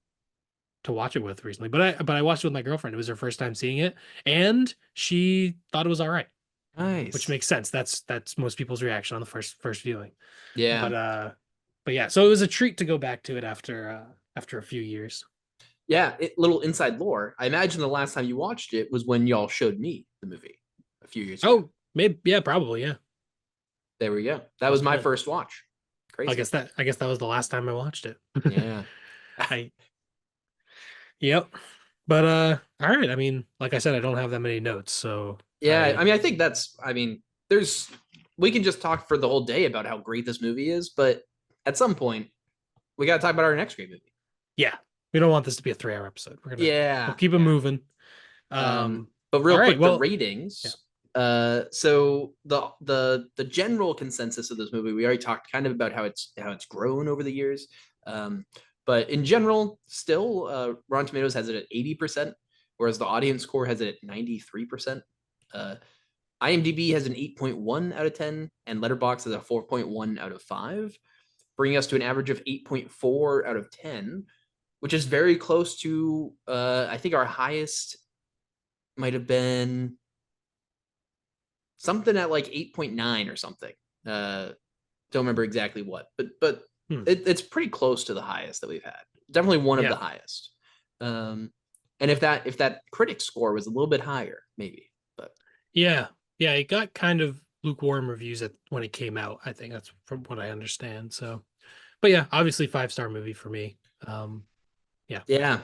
to watch it with recently. But I watched it with my girlfriend. It was her first time seeing it, and she thought it was all right, which Nice. makes sense. That's most people's reaction on the first viewing. Yeah. But but yeah, so it was a treat to go back to it after a few years. Yeah, little inside lore. I imagine the last time you watched it was when y'all showed me the movie a few years ago. Oh, maybe yeah, probably yeah. There we go. That was Must have my been. first watch. Crazy. I guess that was the last time I watched it. Yeah. I Yep. But all right. I mean, like I said, I don't have that many notes, so Yeah, I I mean, I think there's, we can just talk for the whole day about how great this movie is, but at some point, we got to talk about our next great movie. yeah, we don't want this to be a 3 hour episode. We'll Yeah, keep it yeah. moving. But All real right. quick, the Well, yeah. ratings. So the general consensus of this movie, we already talked kind of about how it's grown over the years. Um, but in general, still, Rotten Tomatoes has it at 80%, whereas the audience score has it at 93%. Uh, IMDb has an 8.1 out of 10, and Letterboxd has a 4.1 out of 5, bringing us to an average of 8.4 out of 10, which is very close to, I think our highest might have been something at like 8.9 or something. Don't remember exactly what, but Hmm. it's pretty close to the highest that we've had. Definitely one of the Yeah. highest. Um, and if that critic score was a little bit higher, maybe. But Yeah. Yeah. It got kind of lukewarm reviews when it came out. I think that's from what I understand. So, but yeah, obviously 5 star movie for me. Yeah. yeah,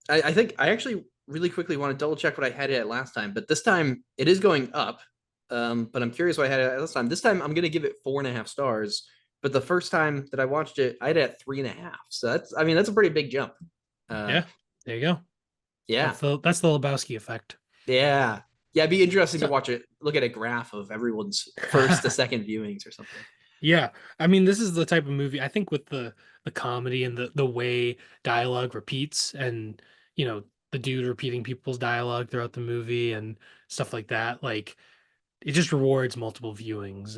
I think I actually really quickly want to double check what I had it at last time, but this time it is going up. But I'm curious what I had it at last time. This time I'm gonna give it 4.5 stars. But the first time that I watched it, I had it at 3.5. So that's, I mean, that's a pretty big jump. Uh, Yeah. There you go. yeah, That's the Lebowski effect. yeah, yeah. It'd be interesting to So, watch it, look at a graph of everyone's first to second viewings or something. yeah, I mean, this is the type of movie I think with the comedy and the way dialogue repeats and the dude repeating people's dialogue throughout the movie and stuff like that. Like it just rewards multiple viewings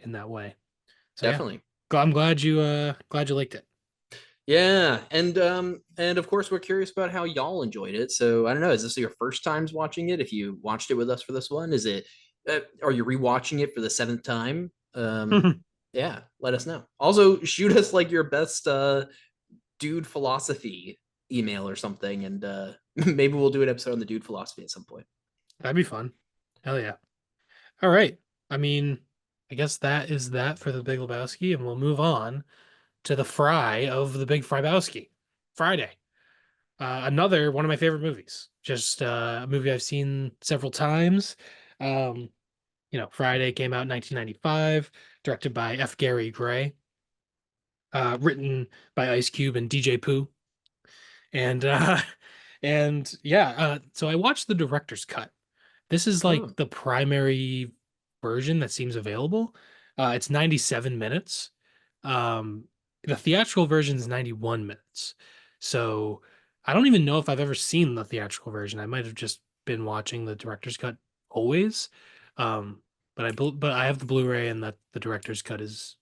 in that way. So yeah, Definitely. I'm glad you liked it. Yeah, and of course we're curious about how y'all enjoyed it. So I don't know, is this your first times watching it? If you watched it with us for this one, is it are you rewatching it for the seventh time? Yeah, let us know. Also, shoot us like your best dude philosophy email or something, and maybe we'll do an episode on the dude philosophy at some point. That'd be fun. Hell yeah. All right. I mean, I guess that is that for the Big Lebowski, and we'll move on to the fry of the Big Frybowski. Friday. Another one of my favorite movies. Just a movie I've seen several times. Um, Friday came out in 1995, directed by F. Gary Gray, written by Ice Cube and DJ Pooh. And and yeah, so I watched the director's cut. This is like Oh, the primary version that seems available. It's 97 minutes. Um, the theatrical version is 91 minutes. So I don't even know if I've ever seen the theatrical version. I might have just been watching the director's cut always. Um, but I have the Blu-ray, and that the director's cut is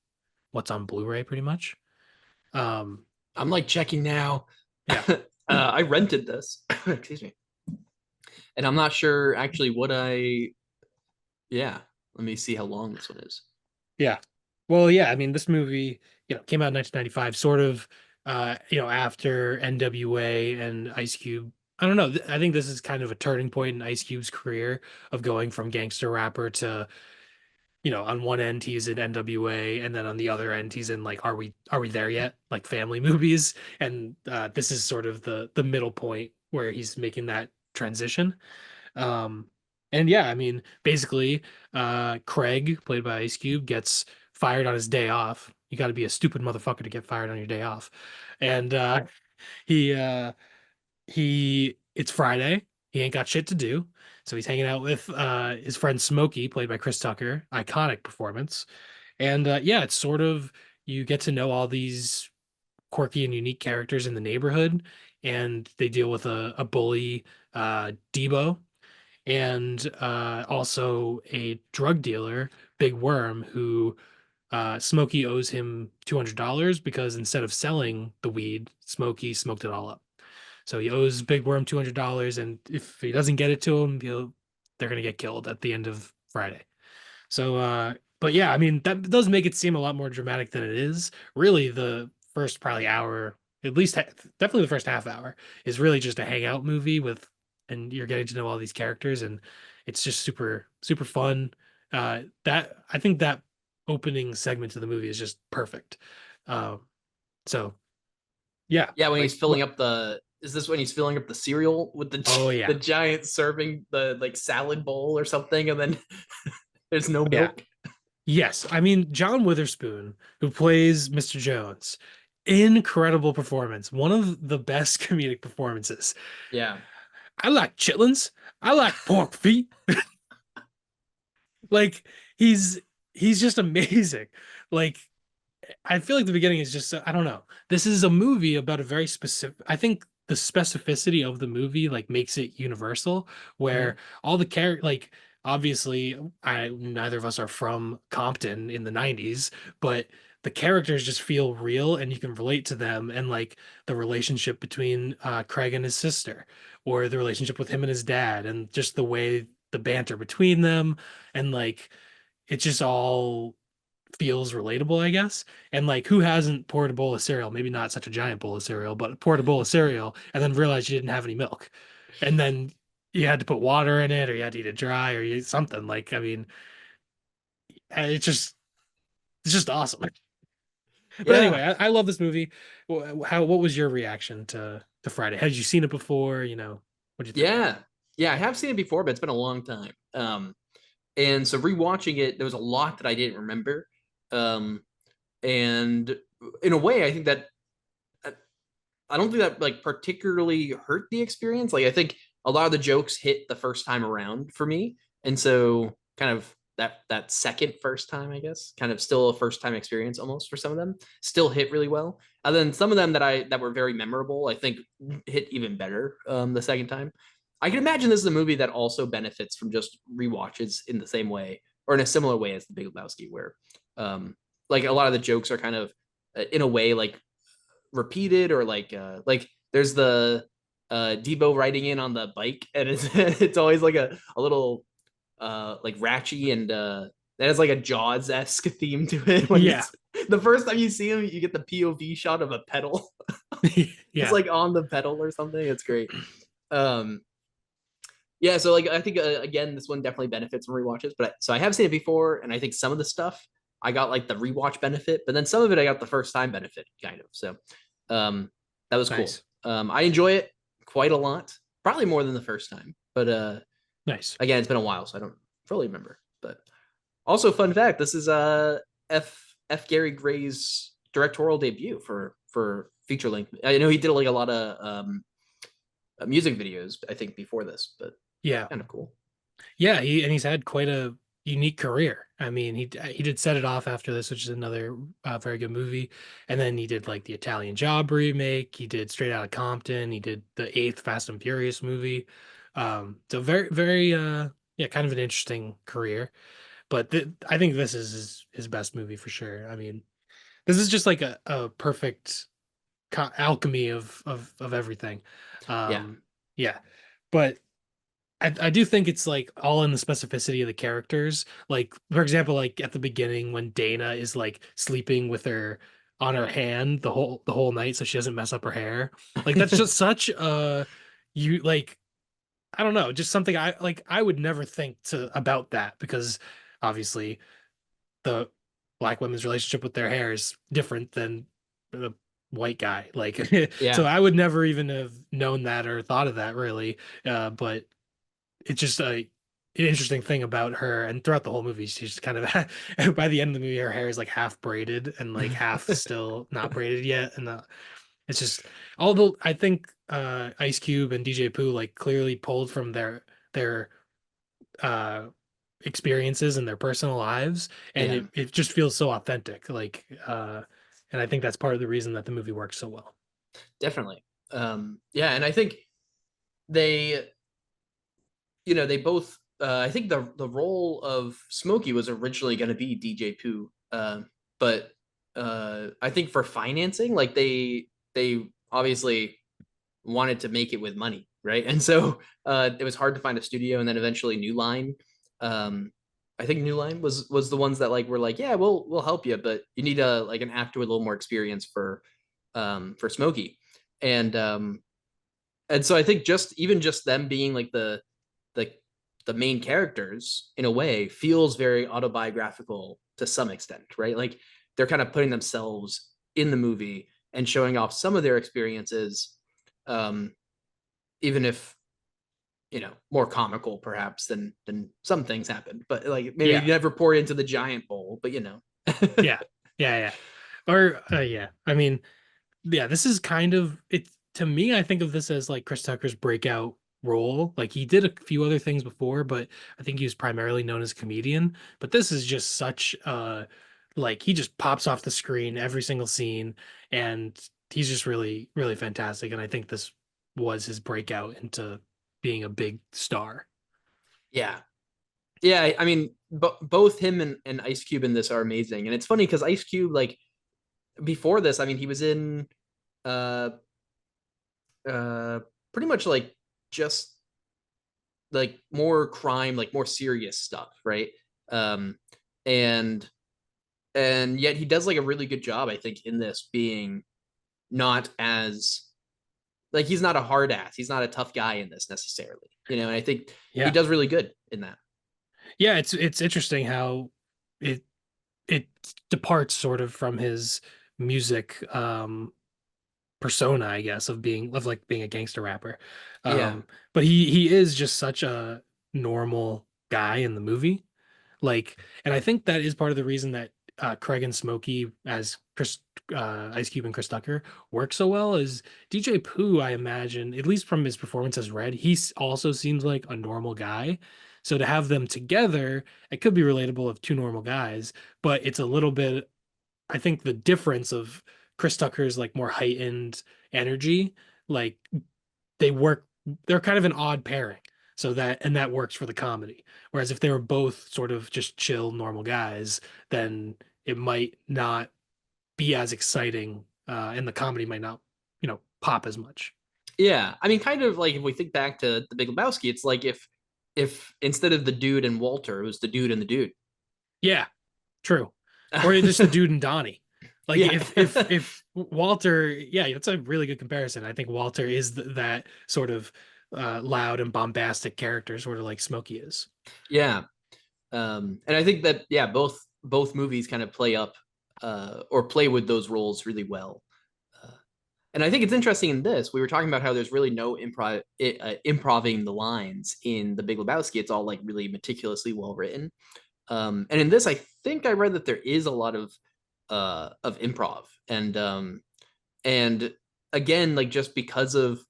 what's on Blu-ray pretty much. Um, I'm like checking now. yeah. I rented this. Excuse me. And I'm not sure actually what I. Yeah, let me see how long this one is. Yeah. Well, yeah, I mean, this movie, came out in 1995, sort of, after NWA and Ice Cube. I don't know. I think this is kind of a turning point in Ice Cube's career of going from gangster rapper to, on one end he's in NWA, and then on the other end he's in like Are We There Yet? Like family movies. And this is sort of the middle point where he's making that transition. Um, and yeah, I mean, basically, Craig, played by Ice Cube, gets fired on his day off. You got to be a stupid motherfucker to get fired on your day off. And he it's Friday. He ain't got shit to do. So he's hanging out with his friend Smokey, played by Chris Tucker. Iconic performance. And yeah, it's sort of you get to know all these quirky and unique characters in the neighborhood, and they deal with a bully, Debo, and also a drug dealer, Big Worm, who Smokey owes him $200 because instead of selling the weed, Smokey smoked it all up. So he owes Big Worm $200, and if he doesn't get it to him, they're gonna get killed at the end of Friday. So, but yeah, I mean, that does make it seem a lot more dramatic than it is. Really, the first probably hour, at least definitely the first half hour, is really just a hangout movie and you're getting to know all these characters, and it's just super, super fun. That I think that opening segment of the movie is just perfect. Um, so yeah, Yeah, when he's like filling what? up the. Is this when he's filling up the cereal with the Oh the yeah, giant serving the like salad bowl or something, and then there's no yeah. milk? Yes, I mean John Witherspoon, who plays Mr. Jones, incredible performance. One of the best comedic performances. Yeah, I like chitlins. I like pork feet. Like he's he's just amazing. Like I feel like the beginning is just I don't know. This is a movie about a very specific. I think the specificity of the movie like makes it universal, where mhm. all the character like obviously I neither of us are from Compton in the 90s, but the characters just feel real and you can relate to them, and like the relationship between Craig and his sister, or the relationship with him and his dad, and just the way the banter between them, and like it just all feels relatable, I guess. And like, who hasn't poured a bowl of cereal? Maybe not such a giant bowl of cereal, but poured a bowl of cereal and then realized you didn't have any milk, and then you had to put water in it, or you had to eat it dry, or you something. Like, I mean, it's just awesome. But anyway, Yeah, I love this movie. What was your reaction to Friday? Had you seen it before? What'd you think? yeah, yeah. I have seen it before, but it's been a long time. And so rewatching it, there was a lot that I didn't remember. Um, and in a way, I think that I don't think that like particularly hurt the experience. Like I think a lot of the jokes hit the first time around for me, and so kind of that second first time, I guess, kind of still a first time experience almost for some of them, still hit really well. And then some of them that were very memorable, I think hit even better the second time. I can imagine this is a movie that also benefits from just rewatches in the same way or in a similar way as The Big Lebowski, where um, like a lot of the jokes are kind of in a way like repeated or like there's the Debo riding in on the bike and it's it's always like a little like ratchy and that has like a Jaws-esque theme to it when Yeah, he's the first time you see him you get the POV shot of a pedal. It's yeah, like on the pedal or something. It's great. um yeah, so like I think again this one definitely benefits from rewatches, but so I have seen it before and I think some of the stuff I got like the rewatch benefit, but then some of it I got the first time benefit kind of. So um that was cool. nice. I enjoy it. quite a lot, probably more than the first time. But Nice. again, it's been a while, so I don't fully remember. But also, fun fact: this is F. Gary Gray's directorial debut for feature length. I know he did like a lot of music videos, I think, before this, but Yeah. kind of cool. Yeah, he's had quite a unique career. I mean, he did Set It Off after this, which is another very good movie, and then he did like the Italian Job remake. He did Straight Outta Compton. He did the eighth Fast and Furious movie. So very yeah, kind of an interesting career. But I think this is his best movie for sure. I mean, this is just like a perfect alchemy of everything. Yeah, Um, yeah, but. I do think it's like all in the specificity of the characters. Like, for example, like at the beginning when Dana is like sleeping with her on her hand the whole night so she doesn't mess up her hair. Like that's just such you like I don't know, just something I would never think to about that because obviously the black women's relationship with their hair is different than the white guy. Like so yeah, I would never even have known that or thought of that really. But it's just an interesting thing about her and throughout the whole movie she's kind of by the end of the movie her hair is like half braided and like half still not braided yet and it's just although I think Ice Cube and DJ Pooh like clearly pulled from their uh experiences and their personal lives and yeah, it just feels so authentic like and I think that's part of the reason that the movie works so well. definitely. Yeah, and I think they, they both. I think the role of Smokey was originally going to be DJ Pooh, but I think for financing, like they obviously wanted to make it with money, right? And so it was hard to find a studio, and then eventually New Line. I think New Line was the ones that like were like, yeah, we'll help you, but you need a like an actor with a little more experience for Smokey, and and so I think just even just them being like the the main characters in a way feels very autobiographical to some extent, right? Like they're kind of putting themselves in the movie and showing off some of their experiences, um, even if more comical perhaps than some things happen. But like maybe Yeah, you never pour into the giant bowl, but yeah, yeah, or yeah, I mean yeah, this is kind of it to me. I think of this as like Chris Tucker's breakout role. Like he did a few other things before, but I think he was primarily known as a comedian. But this is just such like he just pops off the screen every single scene, and he's just really fantastic. And I think this was his breakout into being a big star. yeah, yeah. I mean, both him and Ice Cube in this are amazing, and it's funny because Ice Cube, like before this, I mean, he was in uh uh pretty much like just like more crime, like more serious stuff, right? Um, and and yet he does like a really good job, I think, in this being not as like he's not a hard ass, he's not a tough guy in this necessarily, and I think he Yeah, does really good in that. yeah. It's interesting how it it departs sort of from his music persona, I guess, of like being a gangster rapper. Yeah, But he is just such a normal guy in the movie. Like, and I think that is part of the reason that Craig and Smokey as Chris Ice Cube and Chris Tucker work so well is DJ Pooh, I imagine, at least from his performance as Red, also seems like a normal guy. So to have them together, it could be relatable of two normal guys, but it's a little bit I think the difference of Chris Tucker's like more heightened energy, like they work, they're kind of an odd pairing. So that works for the comedy. Whereas if they were both sort of just chill, normal guys, then it might not be as exciting, and the comedy might not, pop as much. yeah. I mean, kind of like if we think back to the Big Lebowski, it's like if instead of the dude and Walter, it was the dude and the dude. Yeah, true. Or just the dude and Donnie. Like Yeah, if Walter, yeah, that's a really good comparison. I think Walter is that sort of loud and bombastic character, sort of like Smokey is. yeah. And I think that yeah, both movies kind of play up or play with those roles really well. Uh, And I think it's interesting in this. We were talking about how there's really no improving the lines in the Big Lebowski. It's all like really meticulously well written. And in this, I think I read that there is a lot of improv, and again, like just because of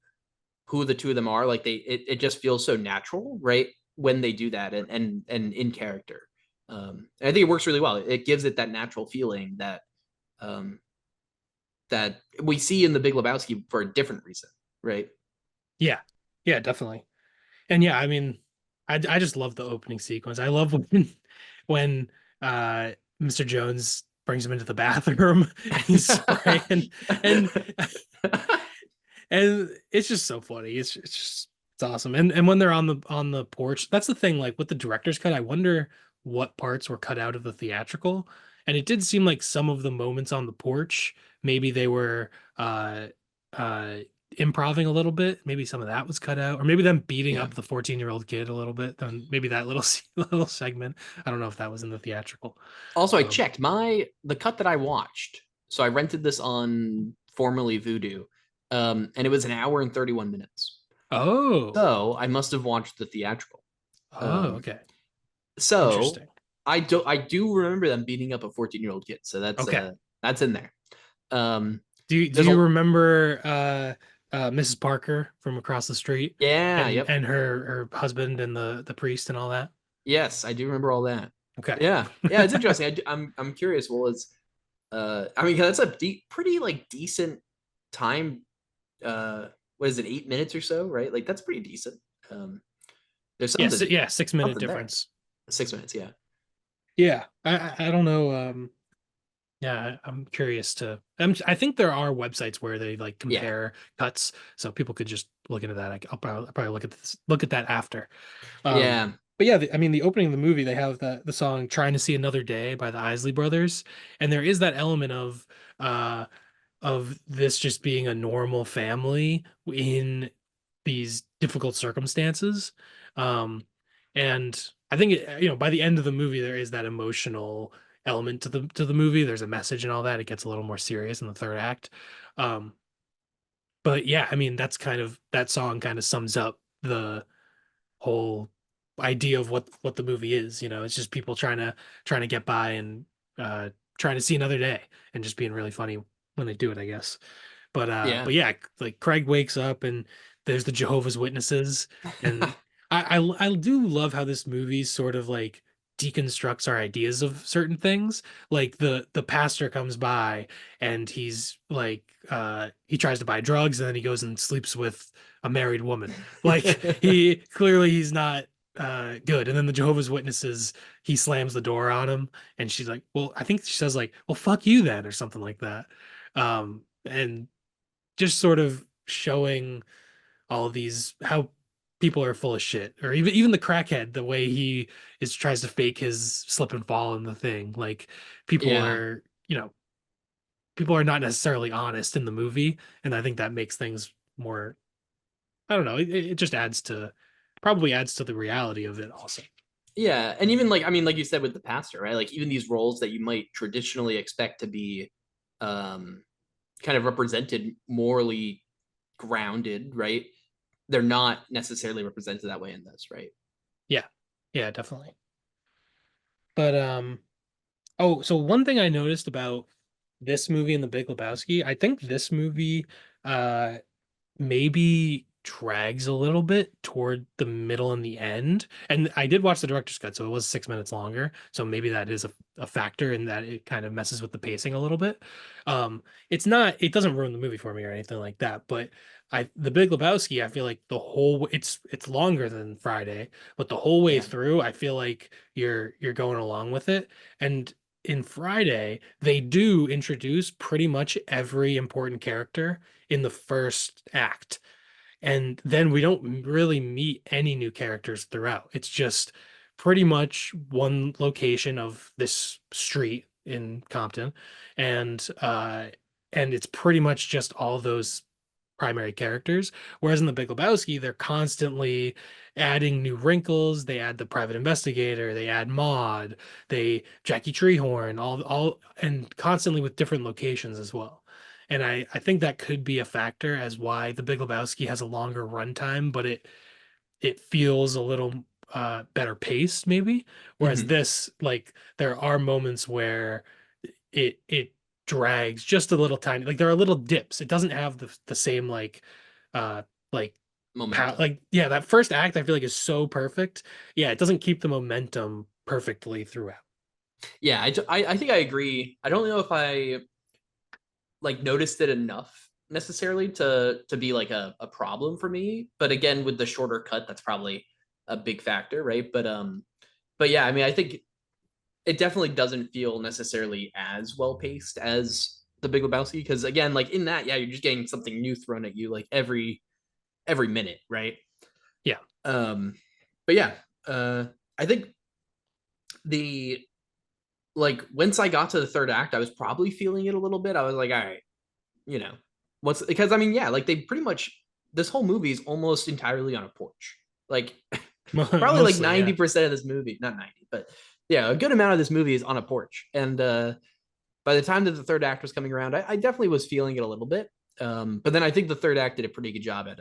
who the two of them are, like it just feels so natural, right? When they do that and in character. And I think it works really well. It gives it that natural feeling um, that we see in the Big Lebowski for a different reason, right? Yeah, yeah, definitely. And yeah, I mean, I just love the opening sequence. I love when when Mr. Jones brings him into the bathroom and he's spraying and and it's just so funny. It's awesome. And when they're on the porch, that's the thing. Like with the director's cut, I wonder what parts were cut out of the theatrical. And it did seem like some of the moments on the porch, maybe they were uh uh improving a little bit. Maybe some of that was cut out, or maybe them beating Yeah. up the 14-year-old kid a little bit. Then maybe that little little segment. I don't know if that was in the theatrical. Also, I Um, checked the cut that I watched. So I rented this on formerly Vudu, and it was an hour and 31 minutes. oh, So I must have watched the theatrical. oh, Um, okay. so Interesting. I do remember them beating up a 14-year-old kid. So Okay. that's in there. Um, Do there's you a remember Mrs. Parker from across the street yeah, and yep. her husband and the priest and all that? Yes, I do remember all that. Okay. Yeah. Yeah, it's interesting. I'm curious. Well, it's I mean, that's a pretty like decent time. What is it, 8 minutes or so, right? Like that's pretty decent. Um, there's Yes, something yeah, 6 minute something there. difference. 6 minutes, yeah. Yeah. I don't know. Yeah, I'm curious to. I think there are websites where they like Yeah. compare cuts, so people could just look into that. I'll probably look at that after. Um, Yeah. but yeah, I mean, the opening of the movie, they have the song "Trying to See Another Day" by the Isley Brothers, and there is that element uh of this just being a normal family in these difficult circumstances. Um, and I think by the end of the movie, there is that emotional element to the movie. There's a message and all that. It gets a little more serious in the third act. Um, but yeah, I mean, that's kind of that song kind of sums up the whole idea of what the movie is. It's just people trying to get by and uh trying to see another day and just being really funny when they do it, I guess. Yeah. But yeah, like Craig wakes up and there's the Jehovah's Witnesses, and I do love how this movie sort of like deconstructs our ideas of certain things. Like the pastor comes by and he's like he tries to buy drugs and then he goes and sleeps with a married woman. Like he's not good. And then the Jehovah's Witnesses, he slams the door on him and she's like, well, I think she says like, well, fuck you then or something like that. And just sort of showing all these how people are full of shit, or even the crackhead, the way he is tries to fake his slip and fall in the thing. Like people Yeah. are, people are not necessarily honest in the movie, and I think that makes things more. I don't know. It just adds to probably adds to the reality of it also. Yeah. And even like I mean, like you said with the pastor, right? Like even these roles that you might traditionally expect to be um kind of represented morally grounded, right? They're not necessarily represented that way in this, right? Yeah, yeah, definitely. But oh, so one thing I noticed about this movie and The Big Lebowski, I think this movie uh maybe drags a little bit toward the middle and the end. And I did watch the director's cut, so it was 6 minutes longer. So maybe that is a factor in that it kind of messes with the pacing a little bit. It doesn't ruin the movie for me or anything like that, but the Big Lebowski, I feel like it's longer than Friday, but the whole way Yeah. through, I feel like you're going along with it. And in Friday, they do introduce pretty much every important character in the first act. And then we don't really meet any new characters throughout. It's just pretty much one location of this street in Compton. And it's pretty much just all those primary characters. Whereas in the Big Lebowski, they're constantly adding new wrinkles. They add the private investigator, they add Maud, they Jackie Treehorn, all and constantly with different locations as well. And I think that could be a factor as why The Big Lebowski has a longer runtime, but it feels a little better paced maybe. Whereas Mhm. this, like, there are moments where it drags just a little tiny. Like there are little dips. It doesn't have the same uh like Momentum. like yeah, that first act I feel like is so perfect. Yeah, it doesn't keep the momentum perfectly throughout. Yeah, I think I agree. I don't know if I like noticed it enough necessarily to be like a problem for me. But again, with the shorter cut, that's probably a big factor, right? But yeah, I mean, I think it definitely doesn't feel necessarily as well paced as the Big Lebowski because again, like in that, yeah, you're just getting something new thrown at you like every minute, right? Yeah. Um, but yeah, uh, I think the like once I got to the third act, I was probably feeling it a little bit. I was like, all right, you know, what's because I mean, yeah, like they pretty much this whole movie is almost entirely on a porch. Like probably like Mostly, yeah. 90% of this movie, not 90, but yeah, a good amount of this movie is on a porch. And by the time that the third act was coming around, I definitely was feeling it a little bit. But then I think the third act did a pretty good job at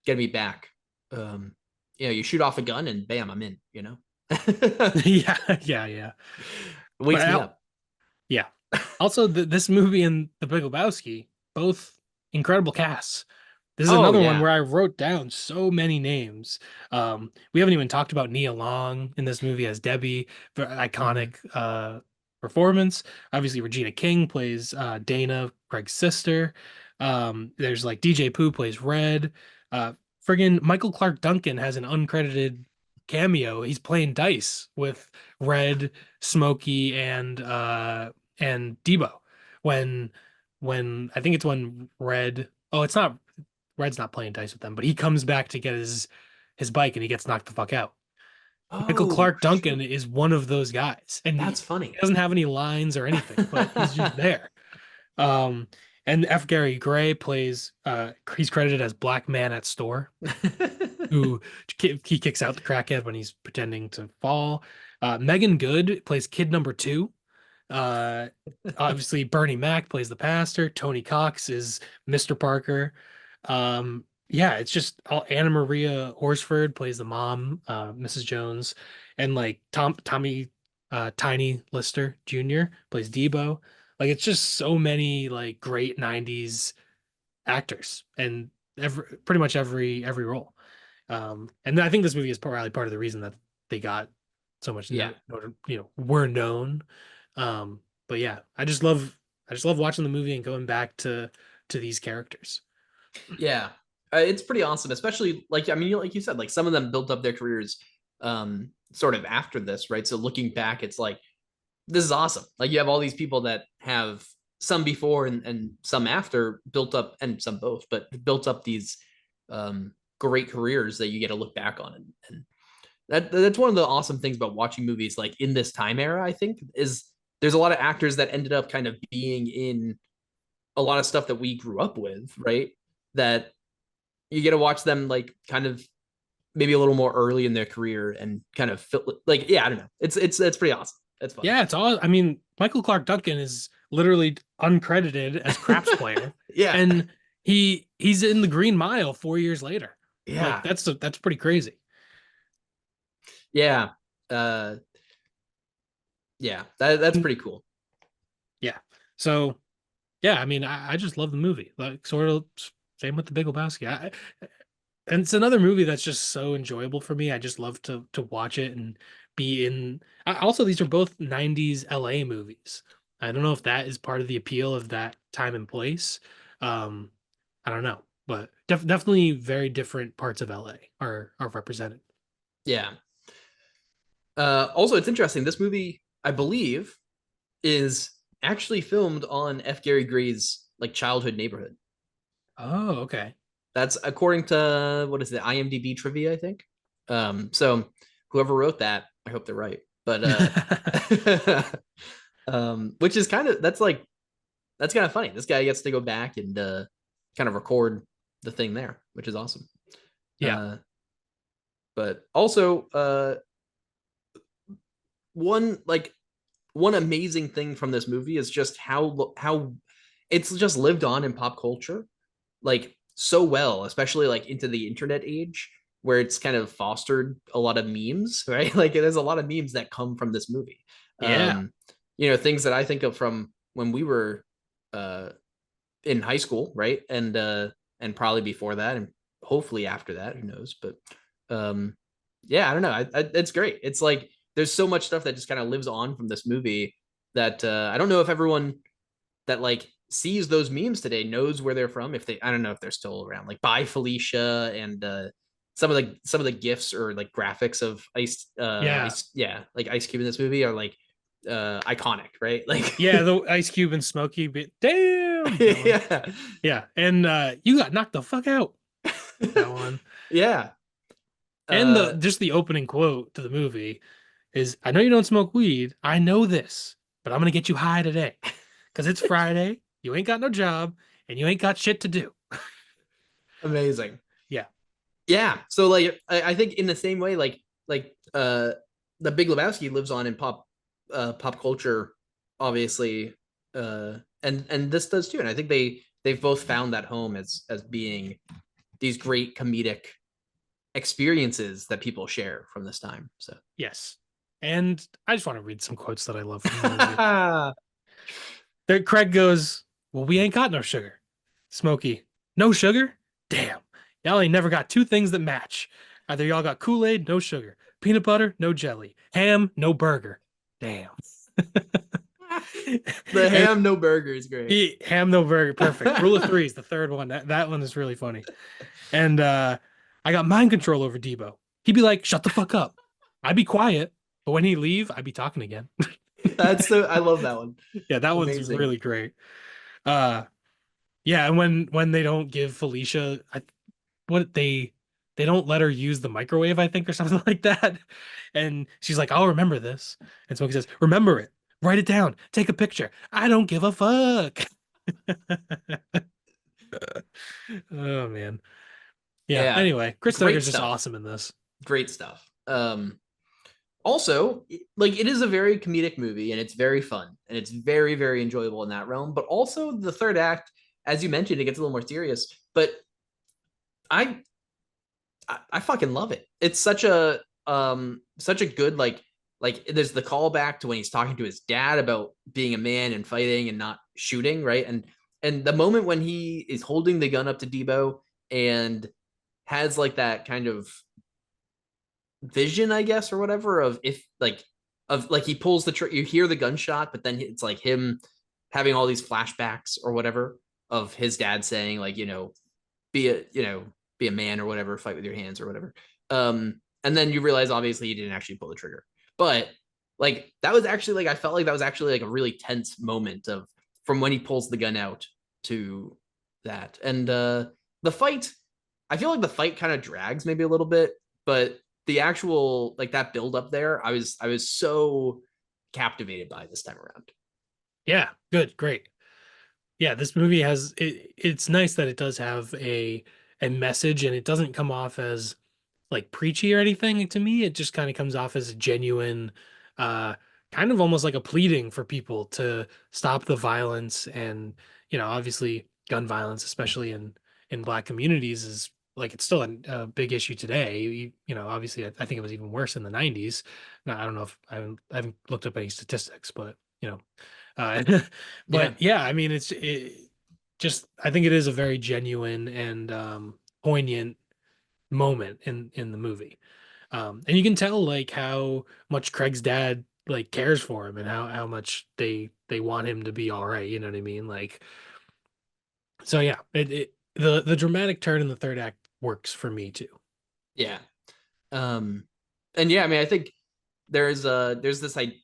getting me back. Um, you shoot off a gun and bam, I'm in, Yeah, yeah, yeah. wakes me But up. yeah. Also, this movie and The Big Lebowski, both incredible casts. This is Oh another one yeah. where I wrote down so many names. We haven't even talked about Nia Long in this movie as Debbie, very Mhm. iconic performance. Obviously, Regina King plays Dana, Craig's sister. There's like DJ Pooh plays Red. Friggin' Michael Clark Duncan has an uncredited cameo. He's playing dice with Red, Smokey, and Debo when I think it's when Red. Oh, it's not Red's not playing dice with them, but he comes back to get his bike and he gets knocked the fuck out. Michael Oh Clark Duncan shoot. is one of those guys, and That's he funny. doesn't have any lines or anything, but he's just there. Um, and F. Gary Gray plays. He's credited as Black Man at Store, who he kicks out the crackhead when he's pretending to fall. Megan Good plays kid number two. Uh, Obviously, Bernie Mac plays the pastor. Tony Cox is Mr. Parker. Yeah, it's just all Anna Maria Horsford plays the mom, Mrs. Jones, and like Tommy Tiny Lister Jr. plays Debo. Like it's just so many like great 90s actors and pretty much every role. And I think this movie is probably part of the reason that they got so much Yeah. were known. But yeah, I just love watching the movie and going back to these characters. Yeah. It's pretty awesome, especially like I mean, like you said, like some of them built up their careers sort of after this, right? So looking back, it's like this is awesome. Like you have all these people that have some before and some after built up and some both, but built up these great careers that you get to look back on and that's one of the awesome things about watching movies like in this time era, I think, is there's a lot of actors that ended up kind of being in a lot of stuff that we grew up with, right? That you get to watch them like kind of maybe a little more early in their career and kind of feel like yeah, I don't know. It's pretty awesome. It's fun. Yeah, it's all. I mean, Michael Clark Duncan is literally uncredited as craps player, Yeah. and he's in the Green Mile 4 years later. Like Yeah. that's pretty crazy. Yeah. Uh yeah, that's And pretty cool. yeah, so yeah, I mean, I just love the movie. Like sort of same with The Big Lebowski. And it's another movie that's just so enjoyable for me. I just love to watch it and be in. Also, these are both 90s LA movies. I don't know if that is part of the appeal of that time and place. Um, I don't know, but definitely very different parts of LA are represented. Yeah. Also it's interesting. This movie, I believe, is actually filmed on F. Gary Gray's like childhood neighborhood. Oh, okay. That's according to what is it, IMDb trivia, I think. So whoever wrote that, I hope they're right. But which is kind of that's kind of funny. This guy gets to go back and kind of record the thing there, which is awesome. Yeah. Uh, but also one like one amazing thing from this movie is just how it's just lived on in pop culture like so well, especially like into the internet age where it's kind of fostered a lot of memes, right? Like there's a lot of memes that come from this movie. Yeah. Um, things that I think of from when we were uh in high school, right? And probably before that and hopefully after that, who knows? But um yeah, I don't know. It's great. It's like there's so much stuff that just kind of lives on from this movie that I don't know if everyone that like sees those memes today knows where they're from. If they, I don't know if they're still around. Like Bye Felicia and some of the gifs or like graphics of Yeah. ice, yeah, like Ice Cube in this movie are like iconic, right? Like Yeah, the Ice Cube and Smokey bit. Damn, that one. yeah, Yeah, and you got knocked the fuck out. That one. yeah, And the uh, just the opening quote to the movie is, "I know you don't smoke weed. I know this, but I'm gonna get you high today, because it's Friday. You ain't got no job, and you ain't got shit to do." amazing. Yeah. Yeah, so like I think in the same way, the Big Lebowski lives on in pop culture, obviously, and this does too. And I think they've both found that home as being these great comedic experiences that people share from this time. So Yes. And I just want to read some quotes that I love from the movie. yeah, There, Craig goes, "Well, we ain't got no sugar." Smokey, "No sugar? Damn. Y'all ain't never got two things that match. Either y'all got Kool-Aid, no sugar. Peanut butter, no jelly. Ham, no burger. Damn." the And ham no burger is great. ham, no burger. Perfect. Rule of three is the third one. That one is really funny. And I got mind control over Debo. He'd be like, "Shut the fuck up." I'd be quiet, but when he leave, I'd be talking again. That's so I love that one. Yeah, that one's Amazing. really great. Uh yeah, and when they don't give Felicia, what they don't let her use the microwave, I think, or something like that. And she's like, "I'll remember this." And Smokey says, "Remember it. Write it down. Take a picture. I don't give a fuck." Oh man. Yeah. Yeah, Anyway, Chris great Tucker's just stuff. awesome in this. Great stuff. Also, like it is a very comedic movie and it's very fun and it's very, very enjoyable in that realm. But also the third act, as you mentioned, it gets a little more serious. But I I fucking love it. It's such a good like there's the callback to when he's talking to his dad about being a man and fighting and not shooting, right? And the moment when he is holding the gun up to Debo and has like that kind of vision, I guess, or whatever, of if like of like he pulls the you hear the gunshot, but then it's like him having all these flashbacks or whatever of his dad saying like be a be a man or whatever, fight with your hands or whatever. And then you realize obviously he didn't actually pull the trigger, but like that was actually like I felt like that was actually like a really tense moment of from when he pulls the gun out to that. And the fight, I feel like the fight kind of drags maybe a little bit, but the actual like that build up there, I was so captivated by this time around. Yeah, good, great. Yeah, this movie has it's nice that it does have a message, and it doesn't come off as like preachy or anything to me. It just kind of comes off as a genuine, uh, kind of almost like a pleading for people to stop the violence. And, obviously gun violence, especially in Black communities, is like it's still a big issue today. Obviously I think it was even worse in the 90s. Now, I don't know if I haven't looked up any statistics, but uh, Yeah, but yeah, I mean, just I think it is a very genuine and poignant moment in the movie. And you can tell like how much Craig's dad like cares for him, and how much they want him to be all right. You know what I mean? Like, so yeah, the dramatic turn in the third act works for me too. yeah. And yeah, I mean, I think there's this like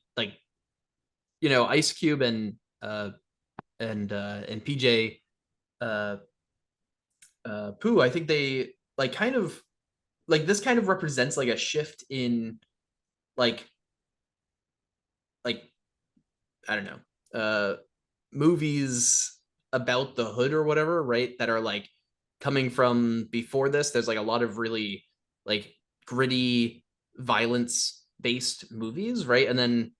Ice Cube and PJ uh Pooh. I think they like kind of like this kind of represents like a shift in like like I don't know movies about the hood or whatever, right? That are like coming from before this. There's like a lot of really like gritty violence based movies, right? And then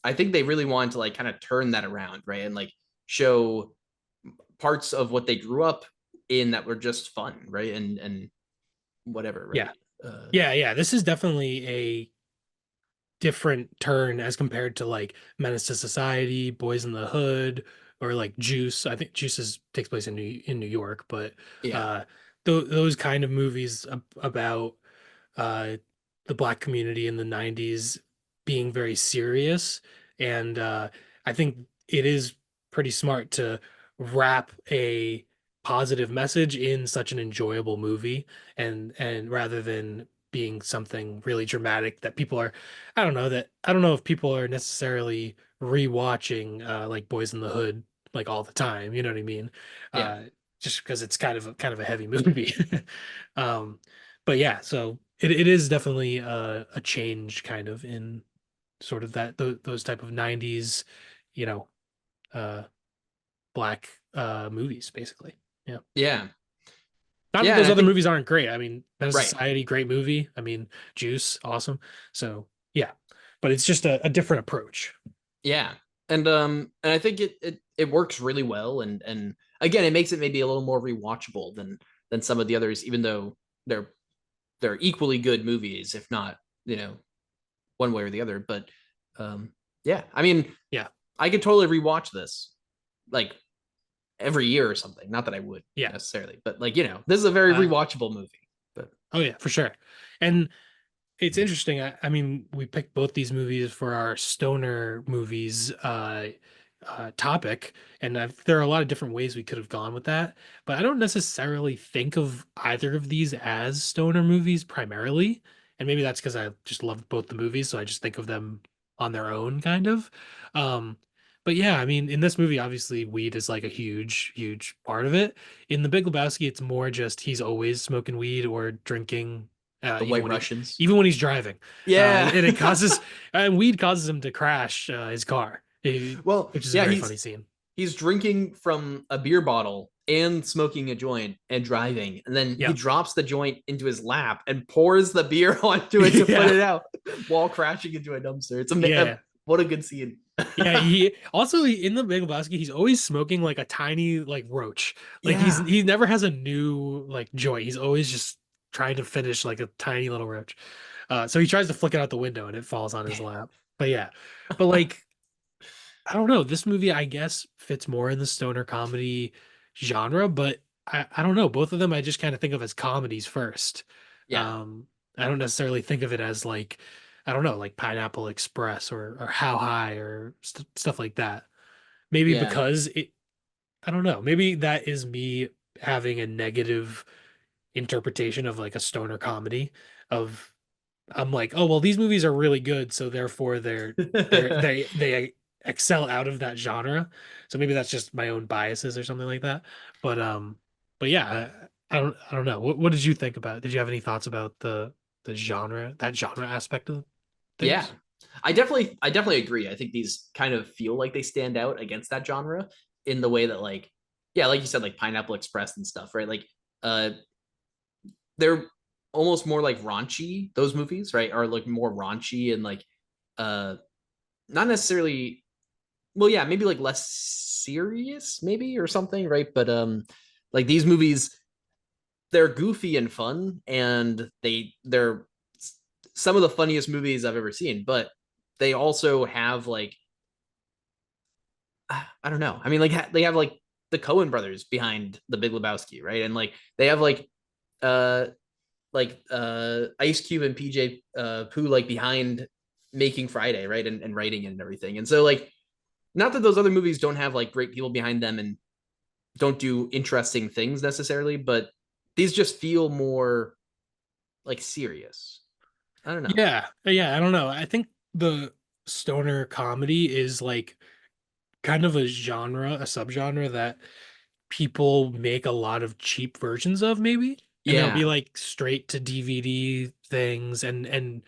I think they really wanted to like kind of turn that around, right? And like show parts of what they grew up in that were just fun, right? And whatever, Yeah. right? Yeah. This is definitely a different turn as compared to like Menace to Society, Boys in the Hood, or like Juice. I think takes place in New York, but Yeah, uh those kind of movies about uh, the black community in the 90s being very serious. And I think it is pretty smart to wrap a positive message in such an enjoyable movie and rather than being something really dramatic that people are I don't know if people are necessarily rewatching like Boys in the Hood like all the time, you know what I mean? yeah, Uh just because it's kind of a heavy movie. Um but yeah, so it is definitely a change kind of in sort of those type of 90s, you know, uh black movies basically. Yeah. yeah, Not that yeah. And those I other think movies aren't great. I mean, Menace right, Society, great movie. I mean, Juice, awesome. So, yeah. But it's just a different approach. yeah, and I think it works really well, and again, it makes it maybe a little more rewatchable than some of the others, even though they're they're equally good movies, if not you know one way or the other. But um, yeah, I mean, Yeah. I could totally rewatch this like every year or something. Not that I would Yeah. necessarily, but like this is a very Uh, rewatchable movie. But oh yeah, for sure. And it's interesting. I mean, we picked both these movies for our stoner movies topic, and there are a lot of different ways we could have gone with that. But I don't necessarily think of either of these as stoner movies primarily, and maybe that's because I just love both the movies, so I just think of them on their own, kind of. Um, but yeah, I mean, in this movie, obviously, weed is like a huge part of it. In The Big Lebowski, it's more just he's always smoking weed or drinking the White Russians, even when he's driving. yeah. And it causes and weed causes him to crash his car, Well, which is a yeah, very funny scene. he's drinking from a beer bottle and smoking a joint and driving, and then he Yeah. drops the joint into his lap and pours the beer onto it to put Yeah. it out while crashing into a dumpster. Yeah. what a good scene. Yeah, in the Big Lebowski, he's always smoking like a tiny like roach. Like Yeah. he never has a new like joint. He's always just trying to finish like a tiny little roach. So he tries to flick it out the window and it falls on his lap. But yeah, but like I don't know. This movie, I guess, fits more in the stoner comedy genre, but I don't know. Both of them I just kind of think of as comedies first. Yeah. Um, I don't necessarily think of it as like, I don't know, like Pineapple Express or How High or stuff like that. Maybe Yeah. because I don't know. Maybe that is me having a negative interpretation of like a stoner comedy of I'm like, oh well, these movies are really good, so therefore they excel out of that genre. So maybe that's just my own biases or something like that. But but yeah, I don't know. What did you think about it? Did you have any thoughts about the genre, that genre aspect of Yeah. things? I definitely agree. I think these kind of feel like they stand out against that genre in the way that like yeah, like you said, like Pineapple Express and stuff, right? Like uh they're almost more like raunchy, those movies, right? Are like more raunchy and like uh not necessarily well, yeah, maybe like less serious, maybe or something, right? But like these movies, they're goofy and fun, and they're some of the funniest movies I've ever seen, but they also have like I don't know. I mean, like they have like the Cohen brothers behind the Big Lebowski, right? And like they have uh Ice Cube and PJ Pooh like behind making Friday, right? And writing it and everything. And so like not that those other movies don't have like great people behind them and don't do interesting things necessarily, but these just feel more like serious. I don't know. Yeah, I don't know. I think the stoner comedy is like kind of a genre, a subgenre that people make a lot of cheap versions of maybe, and there'll be Yeah. like straight to DVD things and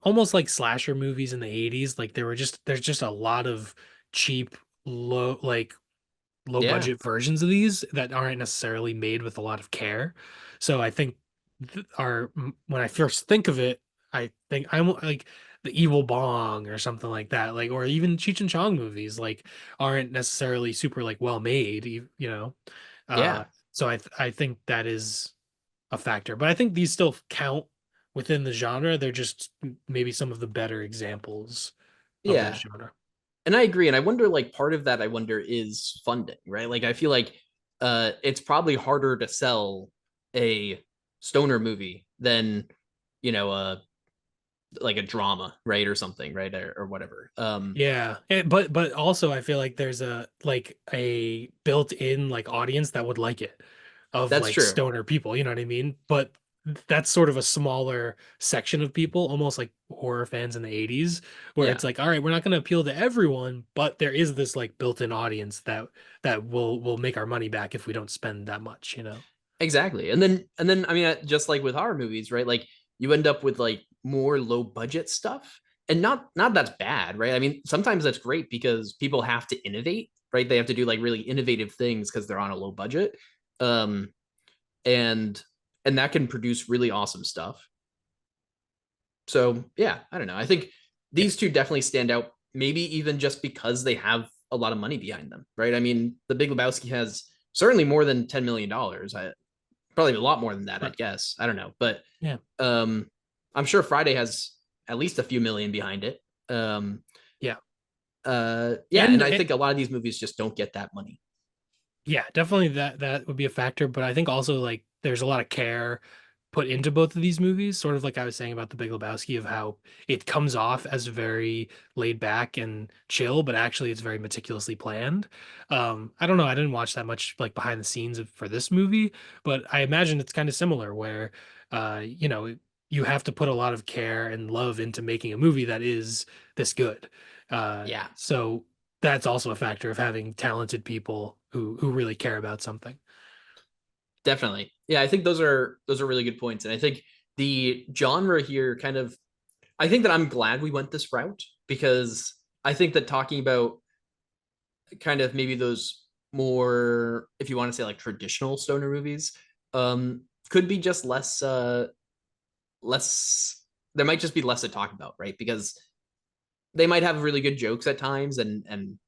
almost like slasher movies in the 80s, like there's just a lot of cheap low Yeah. budget versions of these that aren't necessarily made with a lot of care. So I think when I first think of it, I think I'm like the Evil Bong or something like that, like, or even Cheech and Chong movies, like, aren't necessarily super like well made, you know. Uh, Yeah. so I think that is a factor, but I think these still count within the genre. They're just maybe some of the better examples of this Yeah. genre. And I agree. And I wonder, like, part of that, I wonder, is funding, right? Like, I feel like it's probably harder to sell a stoner movie than, you know, like a drama, right? Or something, right? Or whatever. Yeah, but also I feel like there's a built-in like audience that would like it, of That's like true. stoner people, you know what I mean? But that's sort of a smaller section of people, almost like horror fans in the 80s, where Yeah. it's like, all right, we're not going to appeal to everyone, but there is this like built-in audience that will make our money back if we don't spend that much, you know? Exactly. And then I mean, just like with horror movies, right? Like you end up with like more low budget stuff. And not that's bad, right? I mean, sometimes that's great because people have to innovate, right? They have to do like really innovative things because they're on a low budget. Um and and that can produce really awesome stuff. So, yeah, I don't know. I think Yeah. these two definitely stand out, maybe even just because they have a lot of money behind them, right? I mean, The Big Lebowski has certainly more than $10 million. Probably a lot more than that, Right. I'd guess. I don't know, but Yeah. um, I'm sure Friday has at least a few million behind it. Yeah. Yeah, And and I think a lot of these movies just don't get that money. yeah, definitely that would be a factor, but I think also like there's a lot of care put into both of these movies, sort of like I was saying about The Big Lebowski, of how it comes off as very laid back and chill, but actually it's very meticulously planned. I don't know, I didn't watch that much like behind the scenes for this movie, but I imagine it's kind of similar where you know, you have to put a lot of care and love into making a movie that is this good. Yeah, So that's also a factor of having talented people who really care about something. definitely. Yeah, I think those are really good points, and I think the genre here kind of. I think that I'm glad we went this route because I think that talking about kind of maybe those more, if you want to say like traditional stoner movies, could be just less. There might just be less to talk about, right? Because they might have really good jokes at times and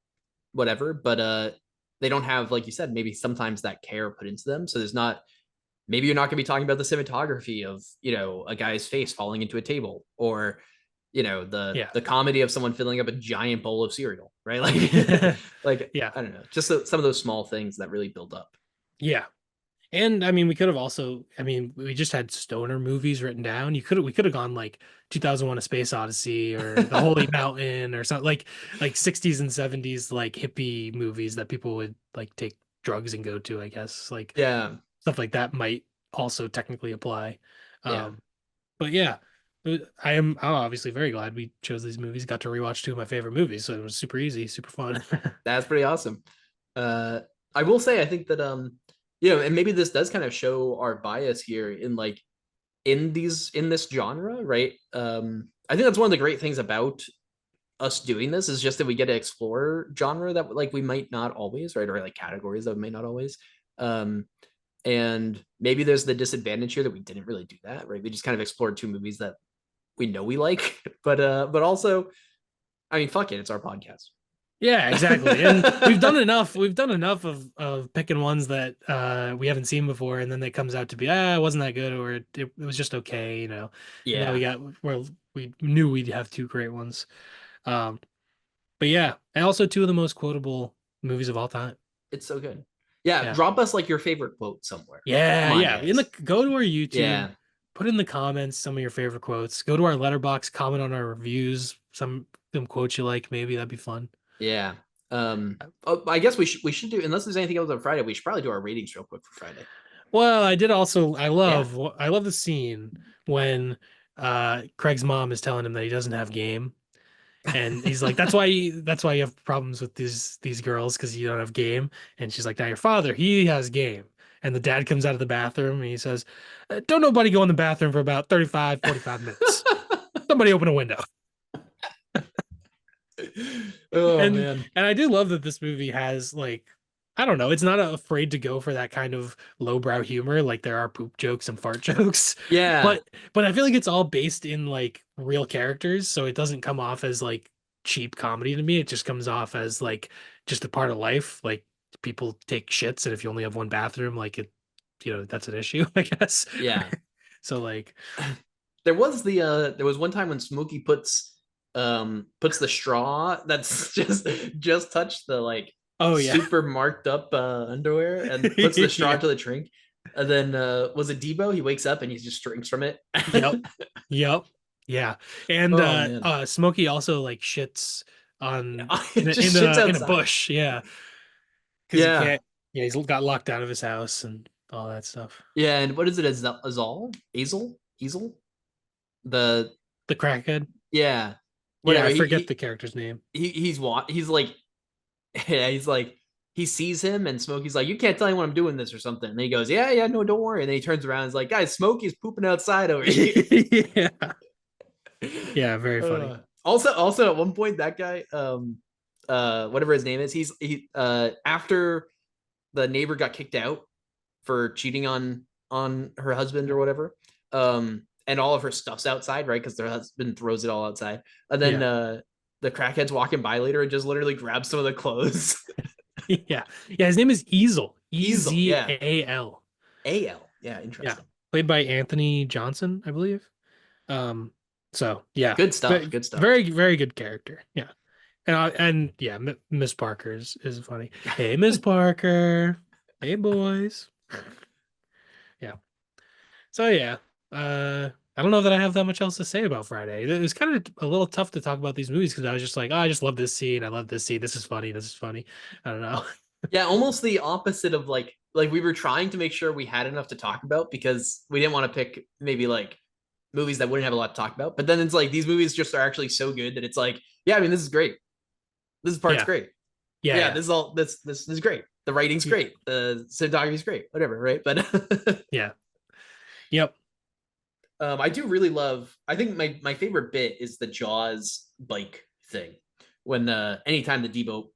whatever, but they don't have, like you said, maybe sometimes that care put into them. So there's not, maybe you're not going to be talking about the cinematography of, a guy's face falling into a table, or Yeah. the comedy of someone filling up a giant bowl of cereal, right? Like like Yeah. I don't know, just some of those small things that really build up. Yeah. And I mean, we could have also, I mean, we just had stoner movies written down. We could have gone like 2001: A Space Odyssey or The Holy Mountain or something like 60s and 70s like hippie movies that people would like take drugs and go to, I guess. Like Yeah, stuff like that might also technically apply. yeah, Um, but yeah, I'm obviously very glad we chose these movies. Got to rewatch two of my favorite movies, so it was super easy, super fun. that's pretty awesome. uh I will say, I think that and maybe this does kind of show our bias here in like in this genre, right? I think that's one of the great things about us doing this, is just that we get to explore genre that like we might not always, right? Or like categories that we might not always. Um, and maybe there's the disadvantage here that we didn't really do that, right? We just kind of explored two movies that we know we like, but also, I mean, fuck it, it's our podcast. Yeah, exactly. And we've done enough. We've done enough of picking ones that we haven't seen before, and then it comes out to be it wasn't that good, or it was just okay, you know. And now Yeah, we knew we'd have two great ones. Um, but yeah, and also two of the most quotable movies of all time. it's so good. Yeah, Yeah. drop us like your favorite quote somewhere. Yeah, Come on, yeah. guys. Go to our YouTube, Yeah, put in the comments some of your favorite quotes. Go to our letterbox, comment on our reviews, some quotes you like, maybe that'd be fun. yeah. I guess we should do, unless there's anything else on Friday, we should probably do our ratings real quick for Friday. Well, I did also Yeah. I love the scene when Craig's mom is telling him that he doesn't have game. And he's like, that's why you have problems with these girls, because you don't have game. And she's like, now your father, he has game. And the dad comes out of the bathroom and he says, don't nobody go in the bathroom for about 35, 45 minutes. Somebody open a window. Oh And man. I do love that this movie has like I don't know. It's not afraid to go for that kind of lowbrow humor. Like there are poop jokes and fart jokes, Yeah, but I feel like it's all based in like real characters, so it doesn't come off as like cheap comedy to me. It just comes off as like just a part of life. Like people take shits, and if you only have one bathroom, like it, that's an issue, I guess. yeah. So like, There was one time when Smokey puts the straw that's just touched the like oh yeah, super marked up underwear and puts the straw yeah, into the drink. And then was it Debo? He wakes up and he just drinks from it. yep, yep, yeah. And Oh man. Smokey also like shits on It just shits in a outside. bush, yeah. Because he Yeah. can't. Yeah, he's got locked out of his house and all that stuff. Yeah, and what is it? Azal? Azel? Easel? The The crackhead. yeah. Yeah, Whatever. I forget the character's name. He's like yeah, he's like he sees him and Smokey's like, you can't tell anyone I'm doing this or something. And he goes, yeah, yeah, no, don't worry. And then he turns around and is like, guys, Smokey's pooping outside over here. Yeah, yeah, very funny. Also at one point that guy, whatever his name is, he after the neighbor got kicked out for cheating on her husband or whatever, and all of her stuff's outside, right? Because their husband throws it all outside. And then Yeah, the crackhead's walking by later and just literally grabs some of the clothes. yeah, yeah. His name is Easel. Easel, yeah. Ezal. AL. Yeah, Yeah, interesting. played by Anthony Johnson, I believe. Um, so yeah, Good stuff. Good stuff. very, very good character. Yeah, and yeah, Miss Parker is funny. Hey, Miss Parker. Hey, boys. Yeah. So yeah, I don't know that I have that much else to say about Friday. It was kind of a little tough to talk about these movies because I was just like, oh, I just love this scene. I love this scene. This is funny. This is funny. I don't know. Yeah, almost the opposite of like we were trying to make sure we had enough to talk about because we didn't want to pick maybe like movies that wouldn't have a lot to talk about. But then it's like these movies just are actually so good that it's like, yeah, I mean, this is great. This part's Yeah, great. yeah, Yeah, yeah, this is great. The writing's Y- great. The cinematography's great. Whatever, right? But yeah, yep. I do really love. I think my favorite bit is the Jaws bike thing. When anytime the Debo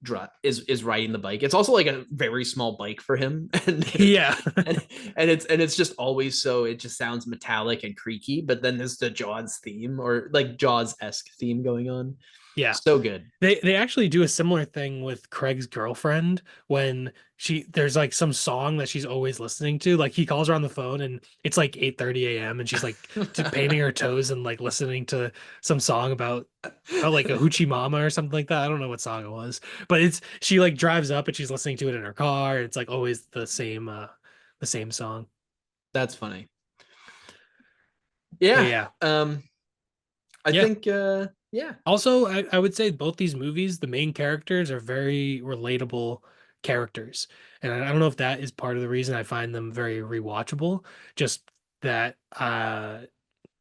is riding the bike, it's also like a very small bike for him, Yeah, and and it's just always so it just sounds metallic and creaky. But then there's the Jaws theme or like Jaws esque theme going on. yeah. So good. They actually do a similar thing with Craig's girlfriend when there's like some song that she's always listening to. Like he calls her on the phone and it's like 8:30 a.m. and she's like painting her toes and like listening to some song about like a hoochie mama or something like that. I don't know what song it was, but she like drives up and she's listening to it in her car. It's like always the same song. That's funny. But Yeah. yeah. I Yeah. think yeah. Also, I would say both these movies, the main characters are very relatable characters. And I don't know if that is part of the reason I find them very rewatchable. Just that I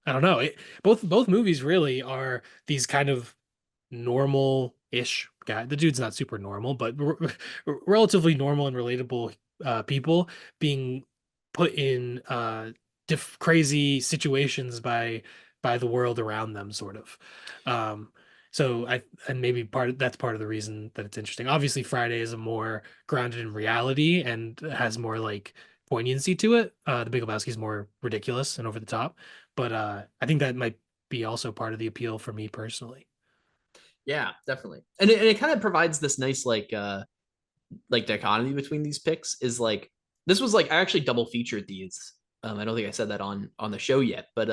don't know. Both movies really are these kind of normal-ish guy. The dude's not super normal, but relatively normal and relatable people being put in crazy situations by the world around them, sort of. Um, so and maybe that's part of the reason that it's interesting. Obviously, Friday is a more grounded in reality and has more like poignancy to it. The Big Lebowski is more ridiculous and over the top, but I think that might be also part of the appeal for me personally. Yeah, definitely. And it kind of provides this nice like dichotomy between these picks is like this was like I actually double featured these. I don't think I said that on the show yet, but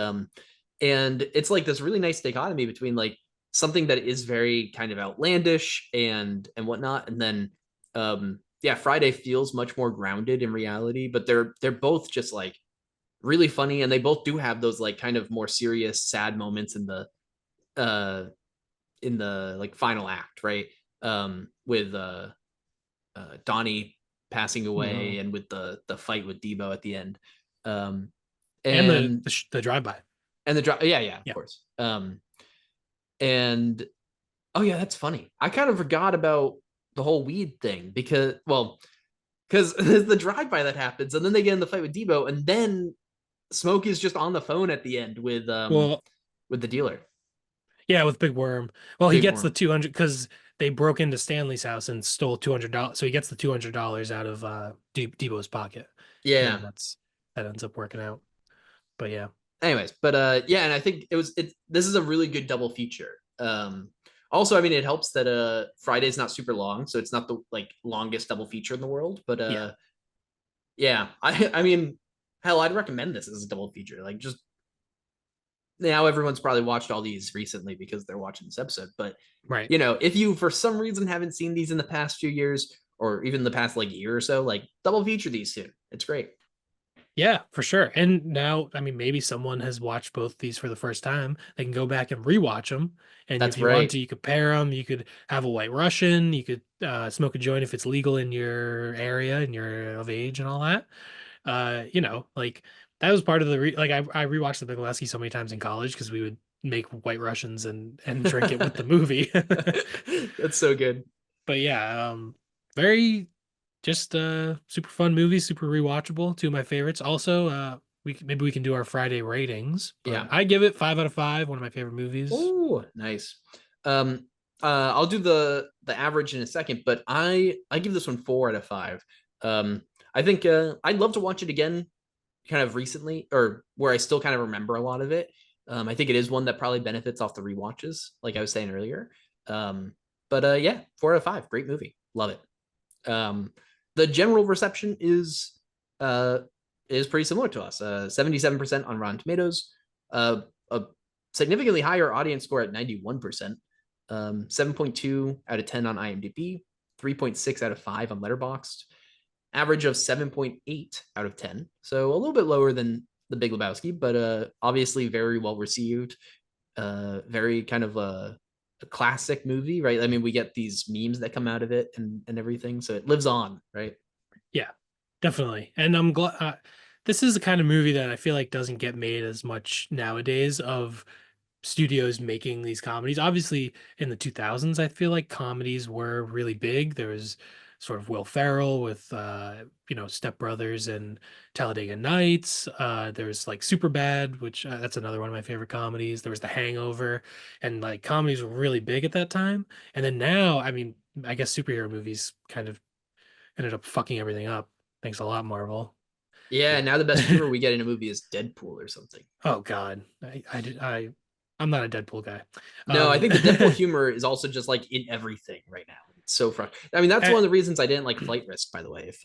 and it's like this really nice dichotomy between like something that is very kind of outlandish and whatnot, and then yeah, Friday feels much more grounded in reality, but they're both just like really funny, and they both do have those like kind of more serious, sad moments uh in the like final act, right? With Donnie passing Hmm. away and with the fight with Debo at the end. Um, And and the drive-by. and the drop, yeah, yeah, of Yeah. course. And oh yeah, that's funny. I kind of forgot about the whole weed thing because there's the drive by that happens, and then they get in the fight with Debo, and then Smokey's just on the phone at the end Well, with the dealer, yeah, with Big Worm. Well, he Big gets the Worm. 200 because they broke into Stanley's house and stole $200. So he gets the $200 out of Debo's pocket, and then Yeah. that ends up working out. But yeah, Anyways, but yeah, and I think this is a really good double feature. Also, I mean, it helps that Friday's not super long, so it's not the like longest double feature in the world. But yeah, yeah, I mean, hell, I'd recommend this as a double feature. Like, just now, everyone's probably watched all these recently because they're watching this episode. But right. you know, if you for some reason haven't seen these in the past few years, or even the past like year or so, like double feature these two. It's great. Yeah, for sure. And now, I mean, maybe someone has watched both these for the first time. They can go back and rewatch them. And if That's you want right. to, you could pair them. You could have a White Russian. You could smoke a joint if it's legal in your area and you're of age and all that. Like that was part of the I rewatched The Big Lebowski so many times in college because we would make White Russians and drink it with the movie. That's so good. But yeah, very just super fun movie, super rewatchable. Two of my favorites. Also, maybe we can do our Friday ratings, but Yeah. I give it 5 out of 5. One of my favorite movies. Oh, nice. Um, I'll do the average in a second, but I give this one 4 out of 5. I think I'd love to watch it again, kind of recently, or where I still kind of remember a lot of it. I think it is one that probably benefits off the rewatches, like I was saying earlier. Um, but yeah, 4 out of 5. Great movie. Love it. The general reception uh is pretty similar to us. 77% on Rotten Tomatoes, a significantly higher audience score at 91%, 7.2 out of 10 on IMDb, 3.6 out of 5 on Letterboxd, average of 7.8 out of 10. So a little bit lower than The Big Lebowski, but obviously very well received. Very kind of a classic movie, right? I mean, we get these memes that come out of it and everything, so it lives on, right? Yeah, definitely. And I'm glad this is the kind of movie that I feel like doesn't get made as much nowadays of studios making these comedies. Obviously, in the 2000s, I feel like comedies were really big. There was sort of Will Ferrell with Step Brothers and Talladega Nights. There's like Superbad, which that's another one of my favorite comedies. There was The Hangover, and like comedies were really big at that time. And then now, I mean, I guess superhero movies kind of ended up fucking everything up. Thanks a lot, Marvel. Yeah, now the best humor we get in a movie is Deadpool or something. Oh God, I'm not a Deadpool guy. No, I Um, think the Deadpool humor is also just like in everything right now. It's so fun. I mean, that's one of the reasons I didn't like Flight Risk, by the way. If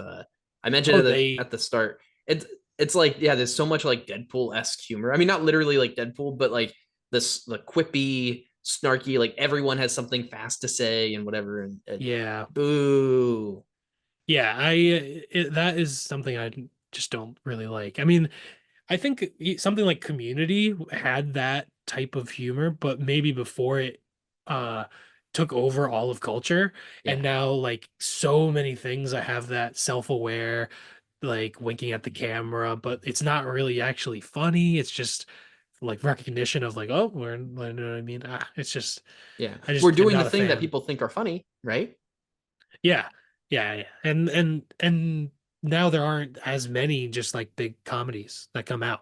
I mentioned oh, it they at the start, it's like yeah, there's so much like Deadpool esque humor. I mean, not literally like Deadpool, but like the quippy, snarky, like everyone has something fast to say and whatever. And yeah. boo, Yeah, that is something I just don't really like. I mean, I think something like Community had that type of humor, but maybe before it uh took over all of culture, and yeah, now like so many things that have that self-aware, like winking at the camera, but it's not really actually funny. It's just like recognition of like, oh, you know what I mean? It's just yeah. I We're just am doing the not a thing that fan. people think are funny, right? Yeah. Yeah, yeah. And now there aren't as many just like big comedies that come out.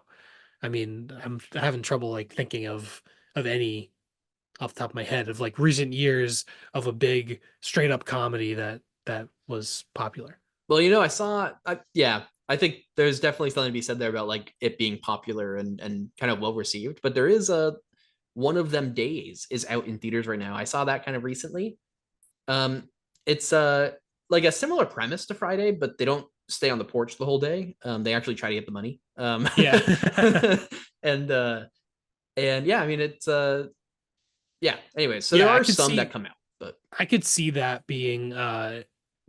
I mean, I'm having trouble like thinking of any off the top of my head of like recent years of a big straight up comedy that was popular. Well, yeah, I think there's definitely something to be said there about like it being popular and kind of well received. But there is a One of Them Days is out in theaters right now. I saw that kind of recently. Um, it's like a similar premise to Friday, but they don't stay on the porch the whole day. They actually try to get the money. Yeah. And and yeah, I mean it's yeah. Anyway, so there Yeah, are some that come out, but I could see that being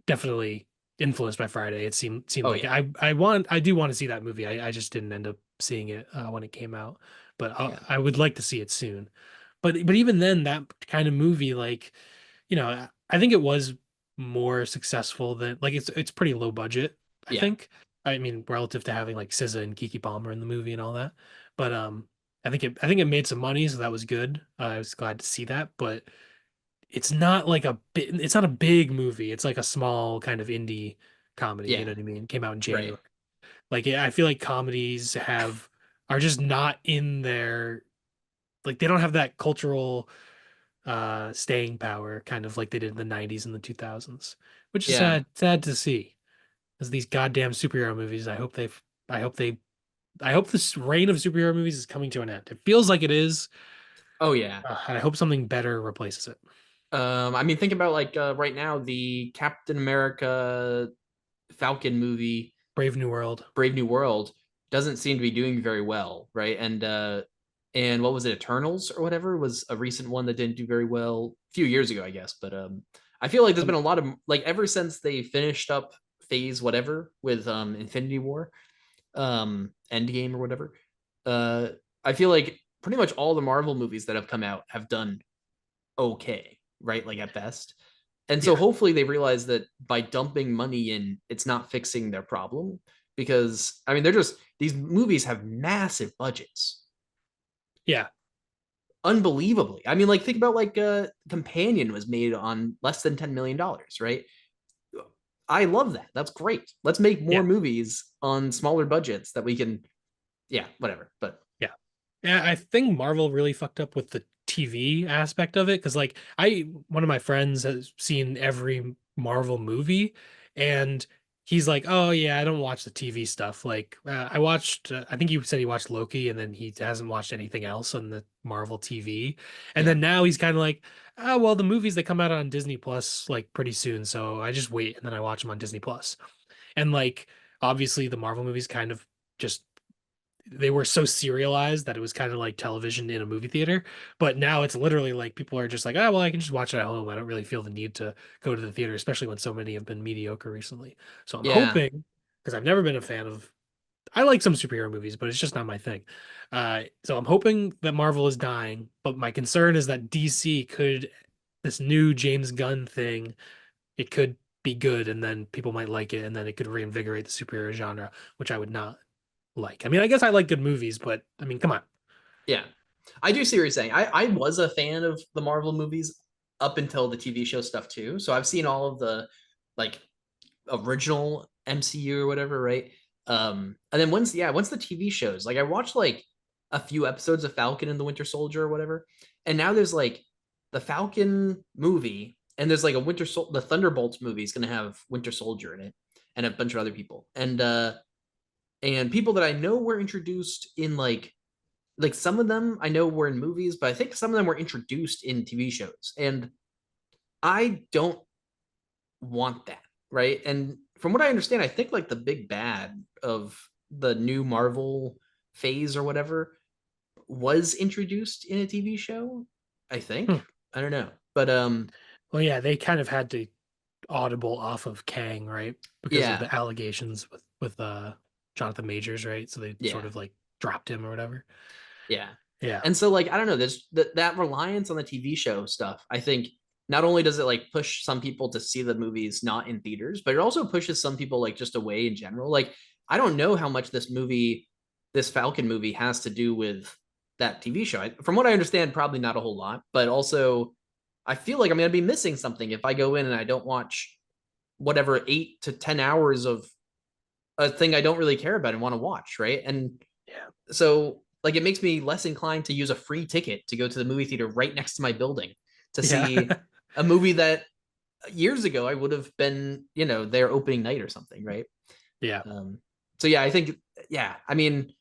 definitely influenced by Friday. It seemed oh like yeah, I do want to see that movie. I just didn't end up seeing it when it came out, but yeah, I would like to see it soon. But even then, that kind of movie, like I think it was more successful than like it's pretty low budget. I yeah. think. I mean, relative to having like SZA and Kiki Palmer in the movie and all that, but I think it made some money, so that was good. I was glad to see that, but it's not a big movie. It's like a small kind of indie comedy, you Yeah, know what I mean? It came out in right. January. Like I feel like comedies are just not in their like they don't have that cultural staying power, kind of like they did in the 90s and the 2000s, which is Yeah. sad to see. Because these goddamn superhero movies, I hope they, I hope this reign of superhero movies is coming to an end. It feels like it is, Oh yeah. and I hope something better replaces it. I mean, think about like right now the Captain America Falcon movie, Brave New World. Brave New World, doesn't seem to be doing very well, right? And what was it, Eternals or whatever was a recent one that didn't do very well a few years ago, I guess. But I feel like there's been Um, a lot of like ever since they finished up phase whatever with Infinity War, Endgame or whatever. Uh I feel like pretty much all the Marvel movies that have come out have done okay, right? Like at best. And so yeah, hopefully they realize that by dumping money in, it's not fixing their problem. Because I mean, they're just these movies have massive budgets. yeah, Unbelievably. I mean, like think about like Companion was made on less than $10 million, right? I love that. That's great. Let's make more yeah. movies on smaller budgets that we can, yeah, whatever. But Yeah. Yeah, I think Marvel really fucked up with the TV aspect of it because like one of my friends has seen every Marvel movie and he's like, "Oh yeah, I don't watch the TV stuff." Like I watched I think you said he watched Loki and then he hasn't watched anything else on the Marvel TV. And yeah, then now he's kind of like, "Oh, well, the movies that come out on Disney Plus like pretty soon, so I just wait and then I watch them on Disney Plus." And like obviously the Marvel movies kind of just they were so serialized that it was kind of like television in a movie theater. But now it's literally like people are just like, oh, well, I can just watch it at home. I don't really feel the need to go to the theater, especially when so many have been mediocre recently. So I'm yeah, hoping, because I've never been a fan of, I like some superhero movies, but it's just not my thing. So I'm hoping that Marvel is dying, but my concern is that DC could, this new James Gunn thing, it could be good and then people might like it and then it could reinvigorate the superhero genre, which I would not like. I mean, I guess I like good movies, but I mean, come on. yeah. I do see what you're saying. I was a fan of the Marvel movies up until the TV show stuff too. So I've seen all of the like original MCU or whatever, right? And then once the TV shows, like I watched like a few episodes of Falcon and the Winter Soldier or whatever, and now there's like the Falcon movie, and there's like a the Thunderbolts movie is gonna have Winter Soldier in it, and a bunch of other people, and people that I know were introduced in like some of them I know were in movies, but I think some of them were introduced in TV shows, and I don't want that, right? And from what I understand, I think like the big bad of the new Marvel phase or whatever was introduced in a TV show. I think. Hmm. I don't know. But Well, yeah, they kind of had to audible off of Kang, right? Because of yeah, the allegations with Jonathan Majors, right? So they sort yeah. of like dropped him or whatever. Yeah. Yeah. And so like I don't know, there's that reliance on the TV show stuff. I think not only does it like push some people to see the movies not in theaters, but it also pushes some people like just away in general. Like I don't know how much this Falcon movie has to do with that TV show. From what I understand, probably not a whole lot, but also I feel like I'm going to be missing something if I go in and I don't watch whatever 8 to 10 hours of a thing I don't really care about and want to watch, right? And Yeah. so like it makes me less inclined to use a free ticket to go to the movie theater right next to my building to Yeah. see a movie that years ago I would have been, their opening night or something, right? Yeah. Um, so yeah, I think yeah, I mean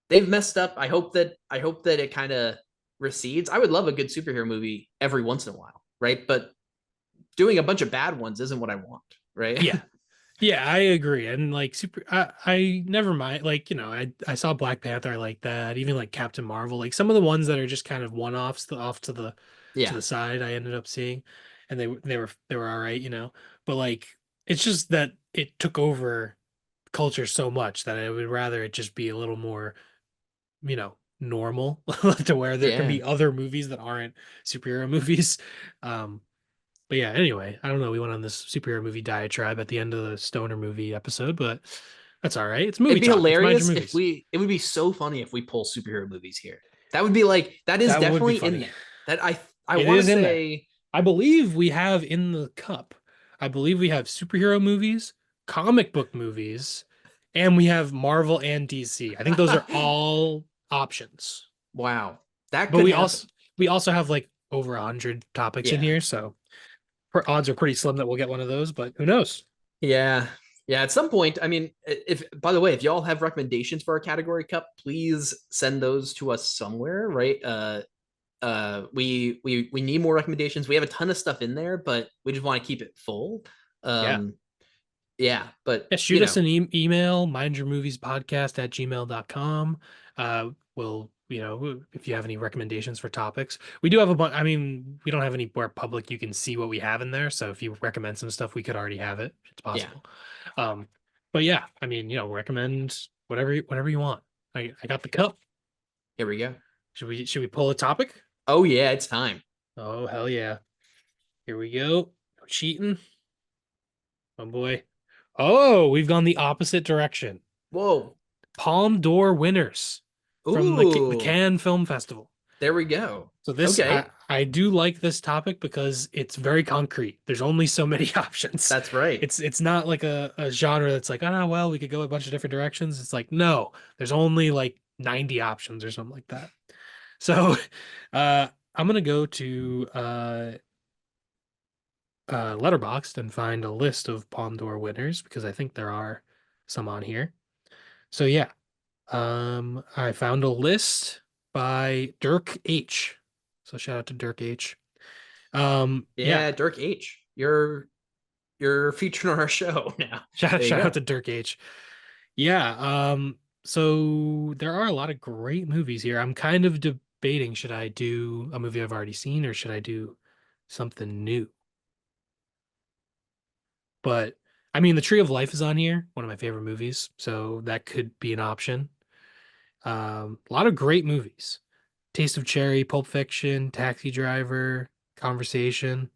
they've messed up. I hope that it kind of recedes. I would love a good superhero movie every once in a while, right? But doing a bunch of bad ones isn't what I want, right? Yeah. Yeah, I agree. And like I never mind like, I saw Black Panther, I like that. Even like Captain Marvel, like some of the ones that are just kind of one-offs off to Yeah, the side I ended up seeing and they were all right, But like it's just that it took over culture so much that I would rather it just be a little more, normal to where there can yeah. be other movies that aren't superhero movies. Um but yeah, anyway, I don't know. We went on this superhero movie diatribe at the end of the Stoner movie episode, but that's all right. It's movie It'd be talk. Let's mind your hilarious if movies. it would be so funny if we pull superhero movies here. That would be like that is That would be definitely in funny. there. That I It want to is in there. say I believe we have in the cup. I believe we have superhero movies, comic book movies, and we have Marvel and DC. I think those are all options. wow. That But could happen. we also have like over 100 topics in Yeah. here, so odds are pretty slim that we'll get one of those, but who knows? Yeah. Yeah, at some point, I mean, if by the way, if y'all have recommendations for our category cup, please send those to us somewhere, right? We need more recommendations. We have a ton of stuff in there, but we just want to keep it full. Yeah. Um, yeah, but Yeah, you shoot us know, an email, mindyourmoviespodcast@gmail.com. We'll, if you have any recommendations for topics. We do have a bunch. I mean, we don't have anywhere public you can see what we have in there. So if you recommend some stuff, we could already have it. It's yeah, possible. Um, but yeah, I mean, recommend whatever you want. I got the cup. here we go. Should we pull a topic? Oh yeah, it's time. Oh, hell yeah. Here we go. No cheating. Oh boy. Oh, we've gone the opposite direction. Whoa. Palme d'Or winners from the Ooh, Cannes Film Festival. there we go. So this Okay, I do like this topic because it's very concrete. There's only so many options. that's right. It's not like a genre that's like, oh well, we could go a bunch of different directions. It's like, no, there's only like 90 options or something like that. So I'm gonna go to Letterboxd and find a list of Palme d'Or winners because I think there are some on here. So yeah, I found a list by Dirk H. So shout out to Dirk H. Yeah, Yeah, Dirk H. You're featured on our show now. shout There you shout out go. to Dirk H. Yeah, so there are a lot of great movies here. I'm kind of debating, should I do a movie I've already seen or should I do something new? But I mean, The Tree of Life is on here, one of my favorite movies, so that could be an option. A lot of great movies. Taste of Cherry, Pulp Fiction, Taxi Driver, Conversation.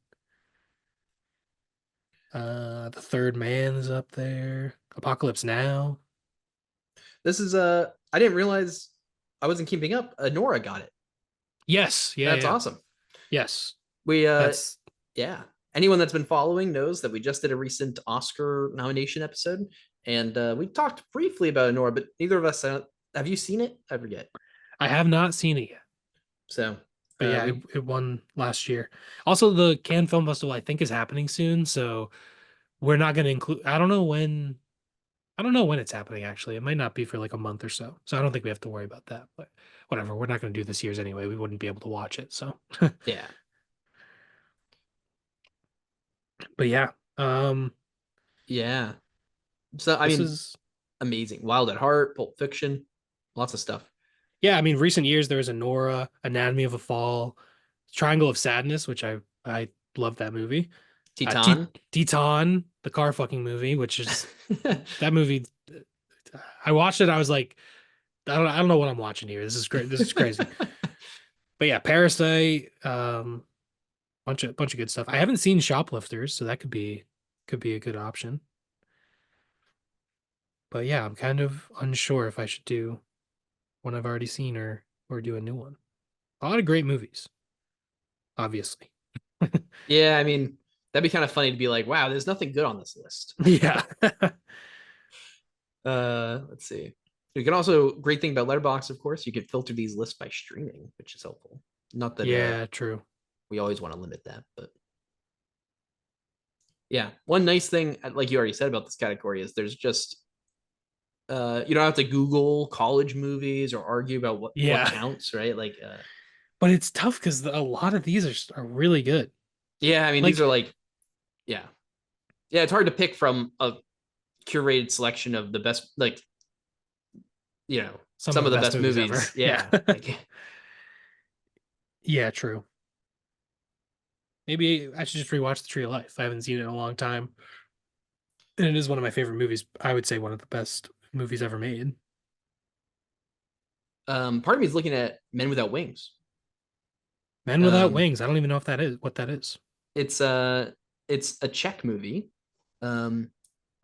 The Third Man is up there. Apocalypse Now. This is I didn't realize I wasn't keeping up. Nora got it. Yes, yeah, That's yeah, awesome. yes. We That's yeah. Anyone that's been following knows that we just did a recent Oscar nomination episode, and we talked briefly about Nora, but neither of us have you seen it? I forget. I have not seen it yet, So but yeah, it, we it won last year. Also, the Cannes Film Festival I think is happening soon, so we're not going to include. I don't know when. I don't know when it's happening. Actually, it might not be for like a month or so. So I don't think we have to worry about that. But whatever, we're not going to do this year's anyway. We wouldn't be able to watch it. So, yeah but yeah, yeah. So I this mean, is amazing. Wild at Heart, Pulp Fiction, lots of stuff. yeah, I mean, recent years there was a Nora, Anatomy of a Fall, Triangle of Sadness, which I love that movie. Titan. Teton, the car fucking movie, which is that movie. I watched it. I was like, I don't know what I'm watching here. This is great. This is crazy. But yeah, Parasite, bunch of good stuff. I haven't seen Shoplifters, so that could be a good option. But yeah, I'm kind of unsure if I should do one I've already seen or do a new one. A lot of great movies, obviously. Yeah, I mean, that'd be kind of funny to be like, wow, there's nothing good on this list. Yeah. Let's see. You can also great thing about Letterbox, of course, you can filter these lists by streaming, which is helpful. Not that Yeah, true. we always want to limit that, but yeah, one nice thing, like you already said about this category, is there's just you don't have to Google college movies or argue about what Yeah. counts, right? Like But it's tough because a lot of these are really good. yeah, I mean these Like are like yeah. Yeah, it's hard to pick from a curated selection of the best like some of some the of the best best movies ever. movies. Yeah. Yeah. Like Yeah, true. Maybe I should just rewatch The Tree of Life. I haven't seen it in a long time. And it is one of my favorite movies. I would say one of the best movies ever made. part of me is looking at Men Without Wings. Men Without Um Wings. I don't even know if that is what that is. it's a it's a Czech movie. Um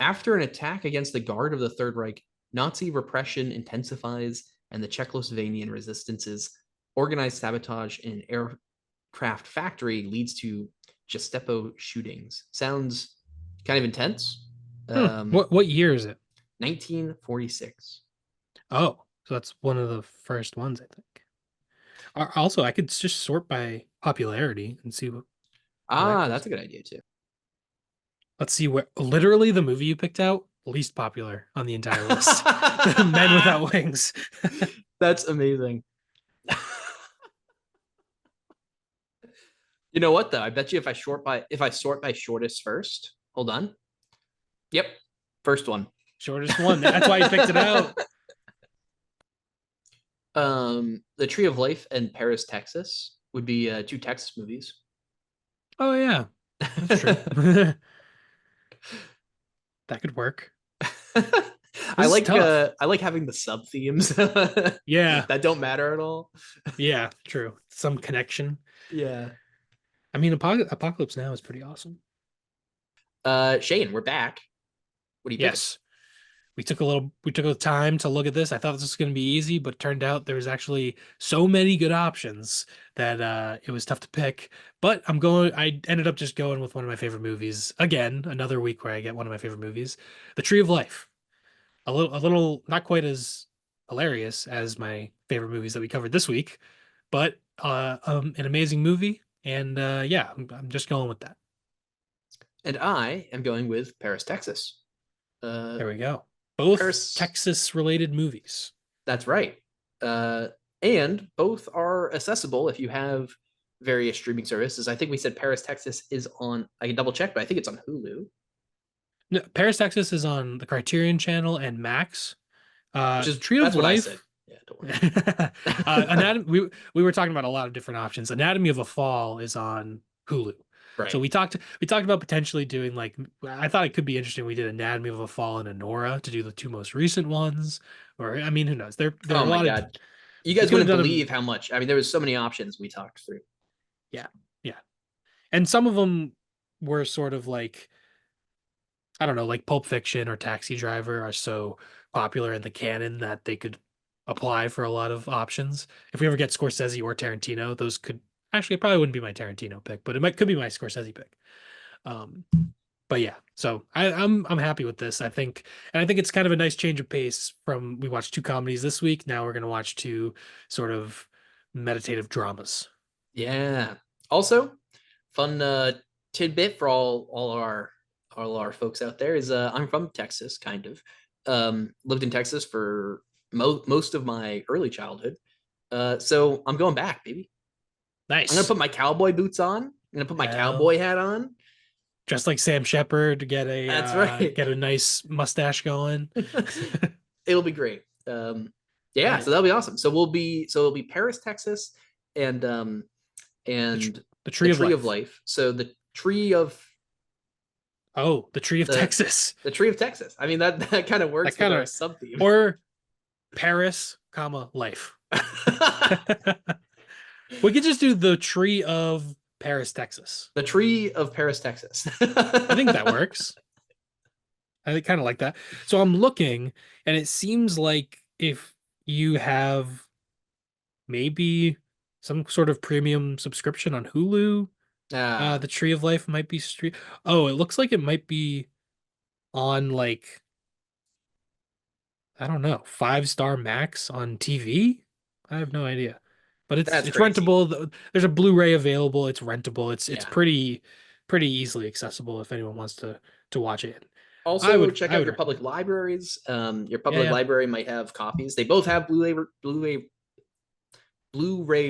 after an attack against the Guard of the Third Reich, Nazi repression intensifies and the Czechoslovakian resistance's organized sabotage in an aircraft factory leads to Gestapo shootings. Sounds kind of intense. Hmm. Um, What year is it? 1946. Oh, so that's one of the first ones, I think. Also, I could just sort by popularity and see where that Ah, goes. that's a good idea too. Let's see where literally the movie you picked out, least popular on the entire list. The Men Without Wings. That's amazing. You know what though? I bet you if I sort by shortest first. Hold on. Yep. First one. Shortest one. That's why you picked it out. The Tree of Life and Paris, Texas would be two Texas movies. Oh yeah, that's true. That could work. This is tough. I like having the sub themes Yeah, that don't matter at all. yeah, true. Some connection. Yeah. I mean, Apocalypse Now is pretty awesome. Shane, we're back. What are you picking? Yes, we took a time to look at this. I thought this was going to be easy, but turned out there was actually so many good options that it was tough to pick. But I ended up just going with one of my favorite movies. Again, another week where I get one of my favorite movies, The Tree of Life. A little not quite as hilarious as my favorite movies that we covered this week, but an amazing movie. And yeah, I'm just going with that. And I am going with Paris, Texas. Uh, There we go. Both Paris, Texas related movies. that's right. Uh, and both are accessible if you have various streaming services. I think we said Paris, Texas is on, I can double check, but I think it's on Hulu, No, Paris, Texas is on the Criterion Channel and Max. which is, Tree of that's what I said. Life. Yeah, don't worry. Anatomy. We were talking about a lot of different options. Anatomy of a Fall is on Hulu. So Right. we talked about potentially doing like I thought it could be interesting. We did Anatomy of a Fall and Anora to do the two most recent ones, or I mean, who knows? There are Oh a my lot of God. You we guys could have wouldn't done them. believe how much. I mean, there was so many options we talked through. Yeah, yeah, and some of them were sort of like I don't know, like Pulp Fiction or Taxi Driver are so popular in the canon that they could apply for a lot of options. If we ever get Scorsese or Tarantino, those could actually it probably wouldn't be my Tarantino pick, but could be my Scorsese pick. Um, but yeah, so I'm happy with this. I think it's kind of a nice change of pace from we watched two comedies this week. Now we're gonna watch two sort of meditative dramas. Yeah. Also, fun tidbit for all our folks out there is I'm from Texas, kind of. Lived in Texas for most of my early childhood. So I'm going back, baby. I'm gonna Nice. put my cowboy boots on. I'm gonna put my Hell, cowboy hat on. just like Sam Shepard to That's right. get a nice mustache going. It'll be great. Yeah, Right. so that'll be awesome. So it'll be Paris, Texas, The tr and the the Tree of Tree of Life. Life. So the tree of Oh, the Tree of the Texas. the tree of Texas. I mean that kind of That works with kind our of sub theme. or Paris, comma, life. We could just do the Tree of Paris, Texas. The tree of Paris, Texas. I think that works. I kind of like that. So I'm looking, and it seems like if you have maybe some sort of premium subscription on Hulu, Ah, the Tree of Life might be street. Oh, it looks like it might be on like I don't know, 5 star max on TV. I have no idea, but it's that's it's crazy. rentable. There's a Blu-ray available. It's rentable. It's Yeah. pretty easily accessible if anyone wants to watch it. I Also, would check I out would your public recommend. libraries. Your Yeah, public yeah. library might have copies. They both have Blu-ray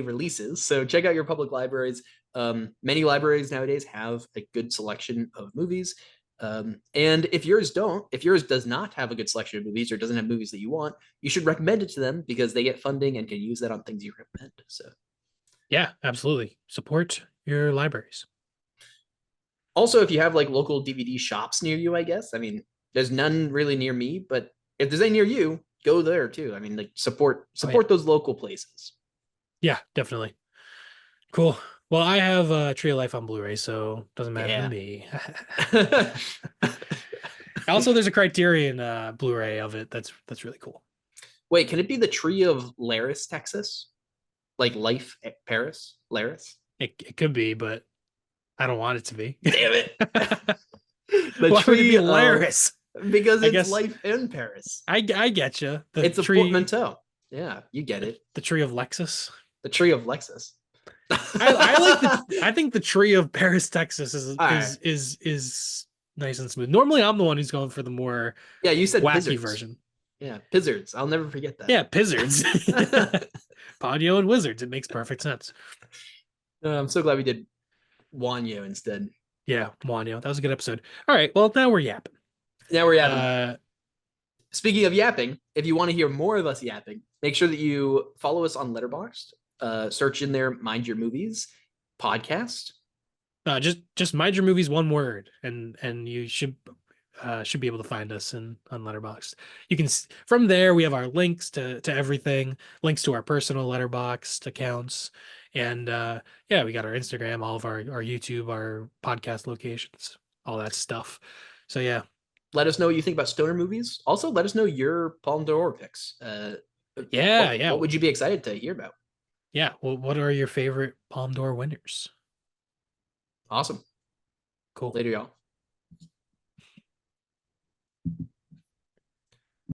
releases. So check out your public libraries. Many libraries nowadays have a good selection of movies. And if yours does not have a good selection of movies or doesn't have movies that you want, you should recommend it to them because they get funding and can use that on things you recommend. So Yeah, absolutely. Support your libraries. also, if you have like local DVD shops near you, I guess. I mean, there's none really near me, but if there's any near you, go there too. I mean, like Oh yeah. support those local places. Yeah, definitely. Cool. Well, I have Tree of Life on Blu-ray, so doesn't matter to Yeah. me. Also, there's a Criterion Blu-ray of it. That's really cool. Wait, can it be the tree of Laris, Texas? Like Life at Paris? Laris? It could be, but I don't want it to be. Damn it. The Why would it be tree of hilarious? because I it's guess life in Paris. I get you. It's a portmanteau. Yeah, you get it. The tree of Lexus. The tree of Lexus. I like the I think the tree of Paris, Texas is All right. is nice and smooth. Normally I'm the one who's going for the more Yeah, you said wacky Pizzards. version. Yeah, Pizzards. I'll never forget that. Yeah, Pizzards. Ponyo and Wizards. It makes perfect sense. I'm so glad we did Wanyo instead. Yeah, Wanyo. That was a good episode. All right, well now we're yapping. Now we're yapping. Uh Speaking of yapping, if you want to hear more of us yapping, make sure that you follow us on Letterboxd. Search in there, Mind Your Movies podcast. just mind your movies one word, and you should be able to find us in on Letterboxd. You can from there we have our links to everything, links to our personal Letterboxd accounts, and yeah, we got our Instagram, all of our YouTube, our podcast locations, all that stuff. So yeah, Let us know what you think about stoner movies. Also, let us know your Palme d'Or picks. yeah, What yeah, would you be excited to hear about? yeah. Well, what are your favorite Palme d'Or winners? Awesome. Cool. Later, y'all.